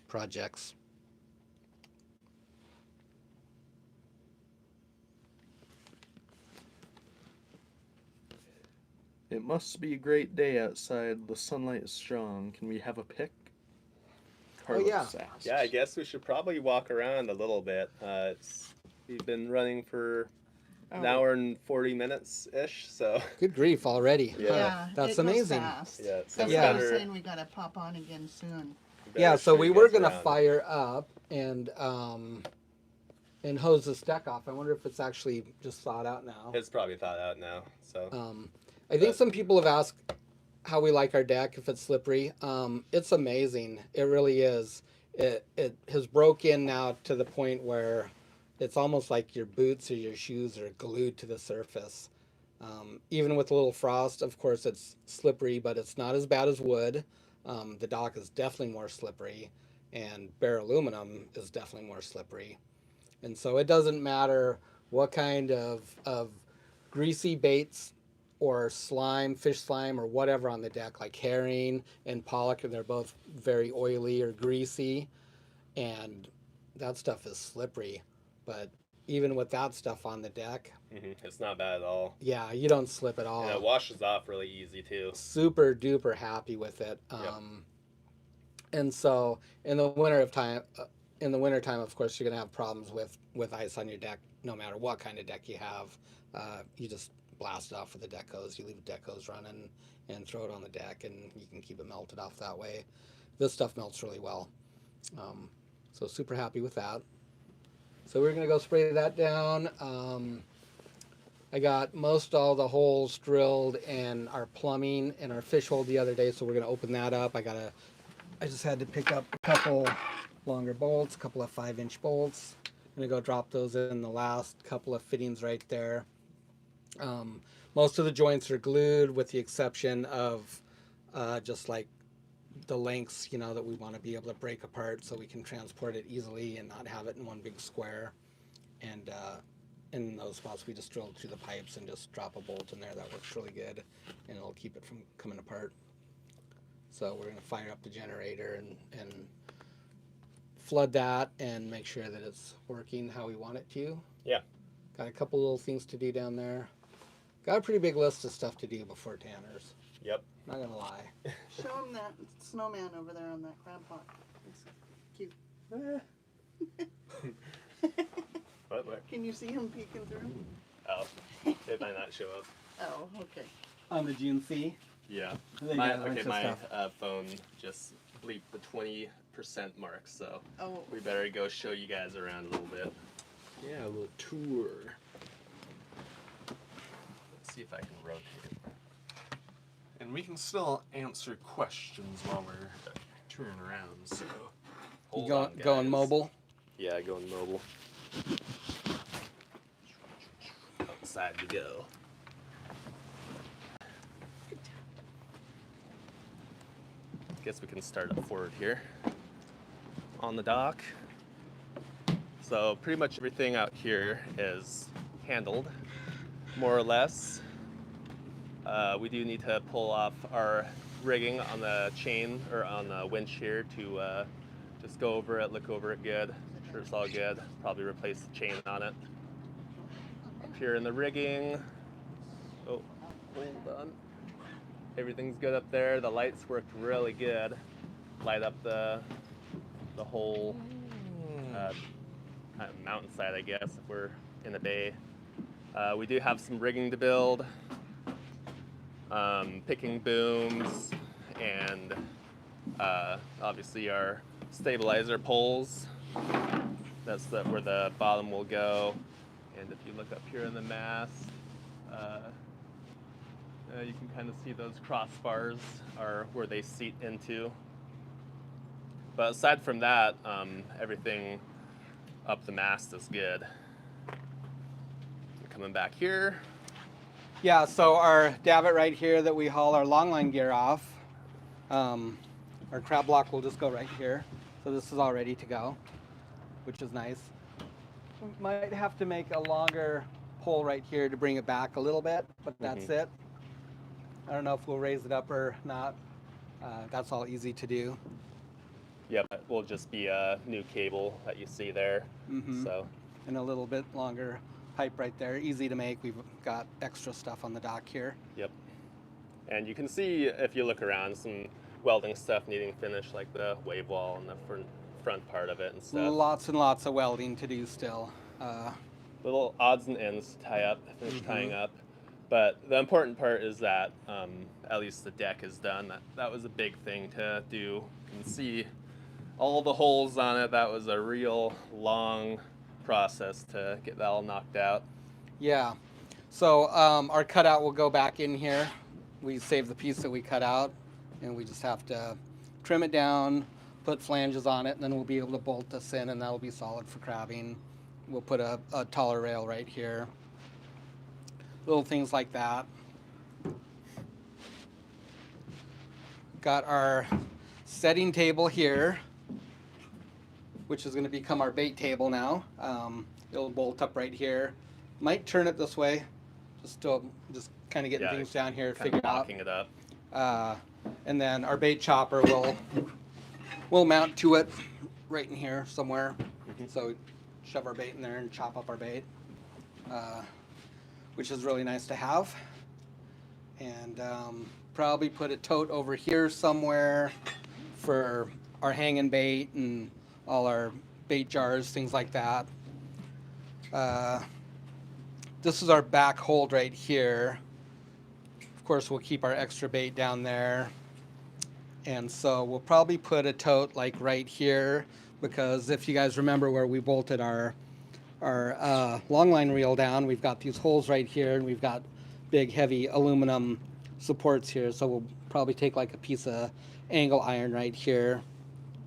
projects. It must be a great day outside. The sunlight is strong. Can we have a pic? Carlos yeah. asks. Yeah, I guess we should probably walk around a little bit. We've been running for an hour and 40 minutes-ish, so... Good grief already. Yeah. That's it goes amazing. Fast. Yeah, so That's we why I'm better- saying we gotta pop on again soon. Yeah, so we were gonna fire. fire up and hose this deck off. I wonder if it's actually just thawed out now. It's probably thawed out now, so... I think some people have asked how we like our deck, if it's slippery. It's amazing. It really is. It has broke in now to the point where it's almost like your boots or your shoes are glued to the surface. Even with a little frost, of course, it's slippery, but it's not as bad as wood. The dock is definitely more slippery, and bare aluminum is definitely more slippery. And so it doesn't matter what kind of greasy baits or slime, fish slime, or whatever on the deck, like herring and pollock, and they're both very oily or greasy, and that stuff is slippery. But even with that stuff on the deck, It's not bad at all. yeah, you don't slip at all. And it washes off really easy, too. Super duper happy with it. And so in the wintertime, of course, you're gonna have problems with ice on your deck, no matter what kind of deck you have. You just blast it off with the deck hose. You leave the deck hose running and throw it on the deck, and you can keep it melted off that way. This stuff melts really well. So super happy with that. So we're gonna go spray that down. I got most all the holes drilled in our plumbing and our fish hole the other day, so we're gonna open that up. I gotta I just had to pick up a couple longer bolts, a couple of 5-inch bolts. I'm gonna go drop those in the last couple of fittings right there. Most of the joints are glued with the exception of just like the lengths, that we want to be able to break apart so we can transport it easily and not have it in one big square. And in those spots, we just drilled through the pipes and just drop a bolt in there. That works really good, and it'll keep it from coming apart. So we're going to fire up the generator and flood that and make sure that it's working how we want it to. Yeah. Got a couple little things to do down there. Got a pretty big list of stuff to do before Tanner's. Yep. Not gonna lie. Show him that snowman over there on that crab pot. It's cute. What? Can you see him peeking through? Oh, it might not show up. Oh, okay. On the GNC. Yeah. They My got a bunch of stuff. phone just bleeped the 20% mark, so Oh, we better go show you guys around a little bit. Yeah, a little tour. Let's see if I can rotate. And we can still answer questions while we're touring around. So Hold You on, going guys. mobile? Yeah, going mobile. Outside we go. Guess we can start up forward here on the dock. So pretty much everything out here is handled, more or less. We do need to pull off our rigging on the chain or on the winch here to just go over it, look over it good, make sure it's all good. Probably replace the chain on it. Up here in the rigging. Oh, hold on. Everything's good up there. The lights worked really good. Light up the whole kind of mountainside, I guess, if we're in the bay. We do have some rigging to build. Picking booms and obviously our stabilizer poles. That's where the bottom will go. And if you look up here in the mast, you can kind of see those crossbars are where they seat into. But aside from that, everything up the mast is good. Coming back here. Yeah, so our davit right here that we haul our longline gear off, our crab block will just go right here. So this is all ready to go, which is nice. We might have to make a longer pole right here to bring it back a little bit, but that's it. I don't know if we'll raise it up or not. That's all easy to do. Yep, it will just be a new cable that you see there. So, And a little bit longer pipe right there, easy to make. We've got extra stuff on the dock here. yep. And you can see if you look around some welding stuff needing finish, like the wave wall and the front part of it and stuff. Lots and lots of welding to do still. Little odds and ends to tie up, finish tying up. But the important part is that at least the deck is done. That was a big thing to do. You can see all the holes on it. That was a real long process to get that all knocked out. Yeah. So our cutout will go back in here. We save the piece that we cut out, and we just have to trim it down, put flanges on it, and then we'll be able to bolt this in, and that'll be solid for crabbing. We'll put a taller rail right here. Little things like that. Got our setting table here, which is going to become our bait table now. It'll bolt up right here. Might turn it this way, just kind of getting things down here figured out. Locking it up. And then our bait chopper will mount to it right in here somewhere. So shove our bait in there and chop up our bait, which is really nice to have. And probably put a tote over here somewhere for our hanging bait and all our bait jars, things like that. This is our back hold right here. Of course, we'll keep our extra bait down there. And so we'll probably put a tote like right here, because if you guys remember where we bolted our longline reel down, we've got these holes right here, and we've got big heavy aluminum supports here. So we'll probably take like a piece of angle iron right here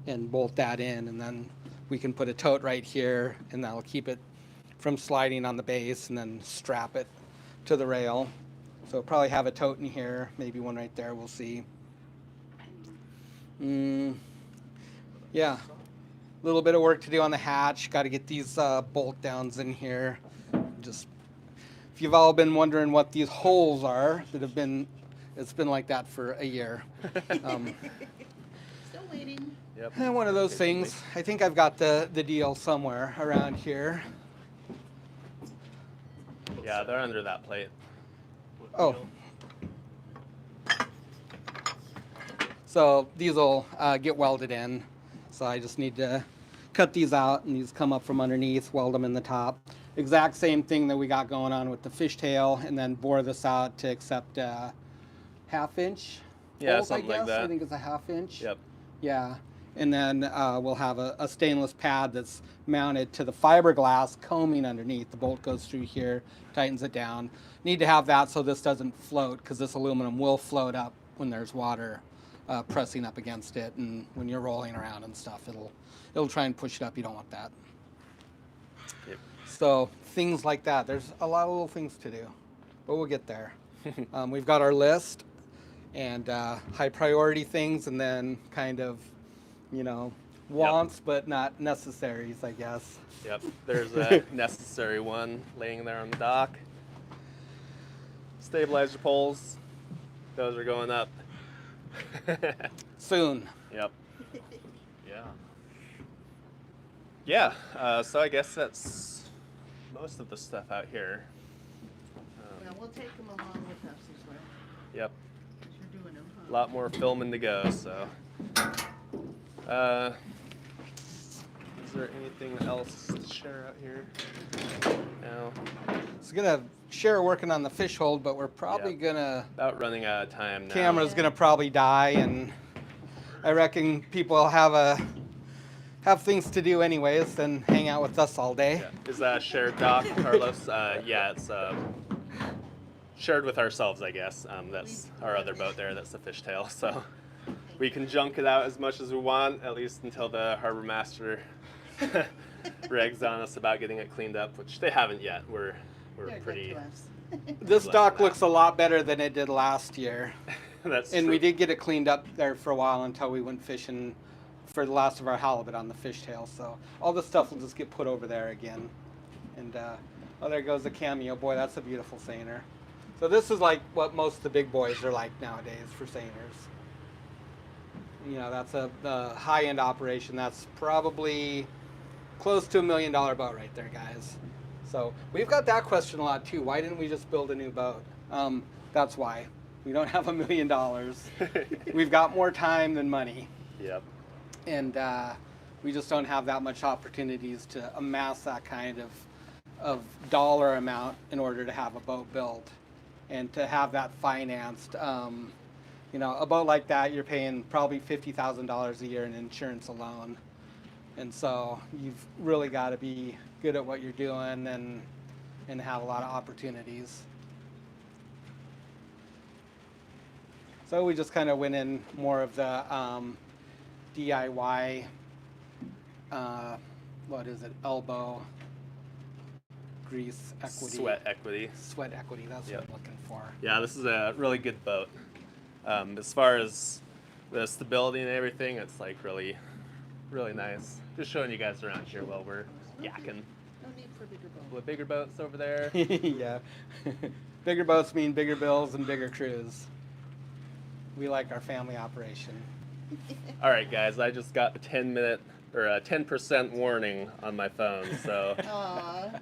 and bolt that in, and then we can put a tote right here, and that'll keep it from sliding on the base, and then strap it to the rail. So probably have a tote in here, maybe one right there, we'll see. Yeah, a little bit of work to do on the hatch. Got to get these bolt downs in here. Just, if you've all been wondering what these holes are that have been, it's been like that for a year. Still waiting. Yep. One of those things. I think I've got the deal somewhere around here. Yeah, they're under that plate. Oh. So these will get welded in. So I just need to cut these out, and these come up from underneath, weld them in the top. Exact same thing that we got going on with the fishtail, and then bore this out to accept half-inch. Yeah, holes, something I guess. like that. I think it's a half-inch. Yep. Yeah, and then we'll have a stainless pad that's mounted to the fiberglass coaming underneath. The bolt goes through here, tightens it down. Need to have that so this doesn't float, because this aluminum will float up when there's water pressing up against it, and when you're rolling around and stuff, it'll try and push it up. You don't want that. Yep. So things like that. There's a lot of little things to do, but we'll get there. We've got our list and high priority things, and then kind of, wants but not necessaries, I guess. Yep. There's a necessary one laying there on the dock. Stabilizer poles. Those are going up. Soon. Yep. Yeah. Yeah. So I guess that's most of the stuff out here. Well, we'll take them along with us as well, Yep. 'cause you're doing them, huh? A lot more filming to go. So. Is there anything else to share out here? No. So gonna share working on the fish hold, but we're probably Yeah. gonna About running out of time now. camera's gonna probably die, and I reckon people have things to do anyways than hang out with us all day. Yeah. Is that a shared dock, Carlos? Yeah, it's shared with ourselves, I guess. That's our other boat there. That's the fishtail. So we can junk it out as much as we want, at least until the harbor master regs on us about getting it cleaned up, which they haven't yet. We're They're good pretty. to us. This Less dock than looks a lot better than it did last year. That's And true. we did get it cleaned up there for a while until we went fishing for the last of our halibut on the fishtail. So all this stuff will just get put over there again. And oh, there goes the Cameo. Boy, that's a beautiful seiner. So this is like what most of the big boys are like nowadays for seiners. That's the high-end operation. That's probably close to $1 million boat right there, guys. So we've got that question a lot too. Why didn't we just build a new boat? That's why. We don't have $1 million. We've got more time than money. Yep. And we just don't have that much opportunities to amass that kind of dollar amount in order to have a boat built and to have that financed. A boat like that, you're paying probably $50,000 a year in insurance alone. And so you've really got to be good at what you're doing and have a lot of opportunities. So we just kind of went in more of the DIY, elbow grease equity. Sweat equity. Sweat equity, that's Yep. what I'm looking for. Yeah, this is a really good boat. As far as the stability and everything, it's like really, really nice. Just showing you guys around here while we're yakking. No need for bigger A boat. little bigger boats over there. Yeah. Bigger boats mean bigger bills and bigger crews. We like our family operation. All right, guys, I just got a 10% warning on my phone, so Aw. it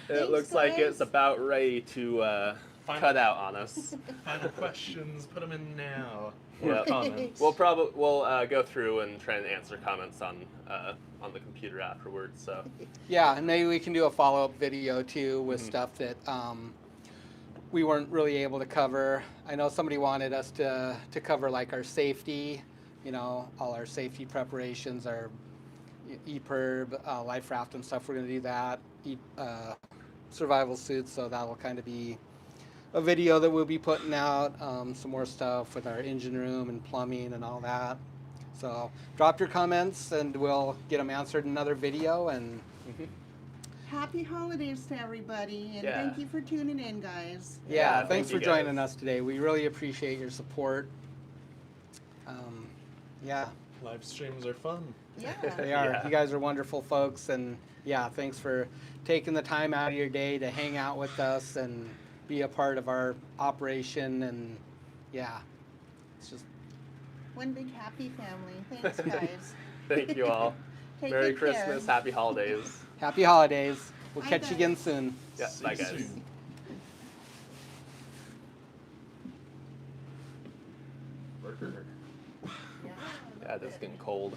Thanks, looks like it's guys. about ready to cut out on us. Final questions, put them in now. Yeah. Or comments. We'll go through and try and answer comments on the computer afterwards. So Yeah, and maybe we can do a follow-up video too with stuff that we weren't really able to cover. I know somebody wanted us to cover like our safety, all our safety preparations, our EPIRB, life raft and stuff. We're going to do that. Survival suits, so that'll kind of be a video that we'll be putting out, some more stuff with our engine room and plumbing and all that. So drop your comments and we'll get them answered in another video. And Happy holidays to everybody, and Yeah. thank you for tuning in, guys. yeah, Yeah, thanks thank for you, joining guys. us today. We really appreciate your support. Yeah, Live streams are fun. Yeah. they are. Yeah. You guys are wonderful folks, and yeah, thanks for taking the time out of your day to hang out with us and be a part of our operation. And yeah, it's just One big happy family. Thanks, guys. Thank you all. Take Merry good care. Christmas, happy holidays. happy holidays. We'll Bye, catch you again guys. soon. Yeah, See bye you guys. soon. Yeah, this is getting cold.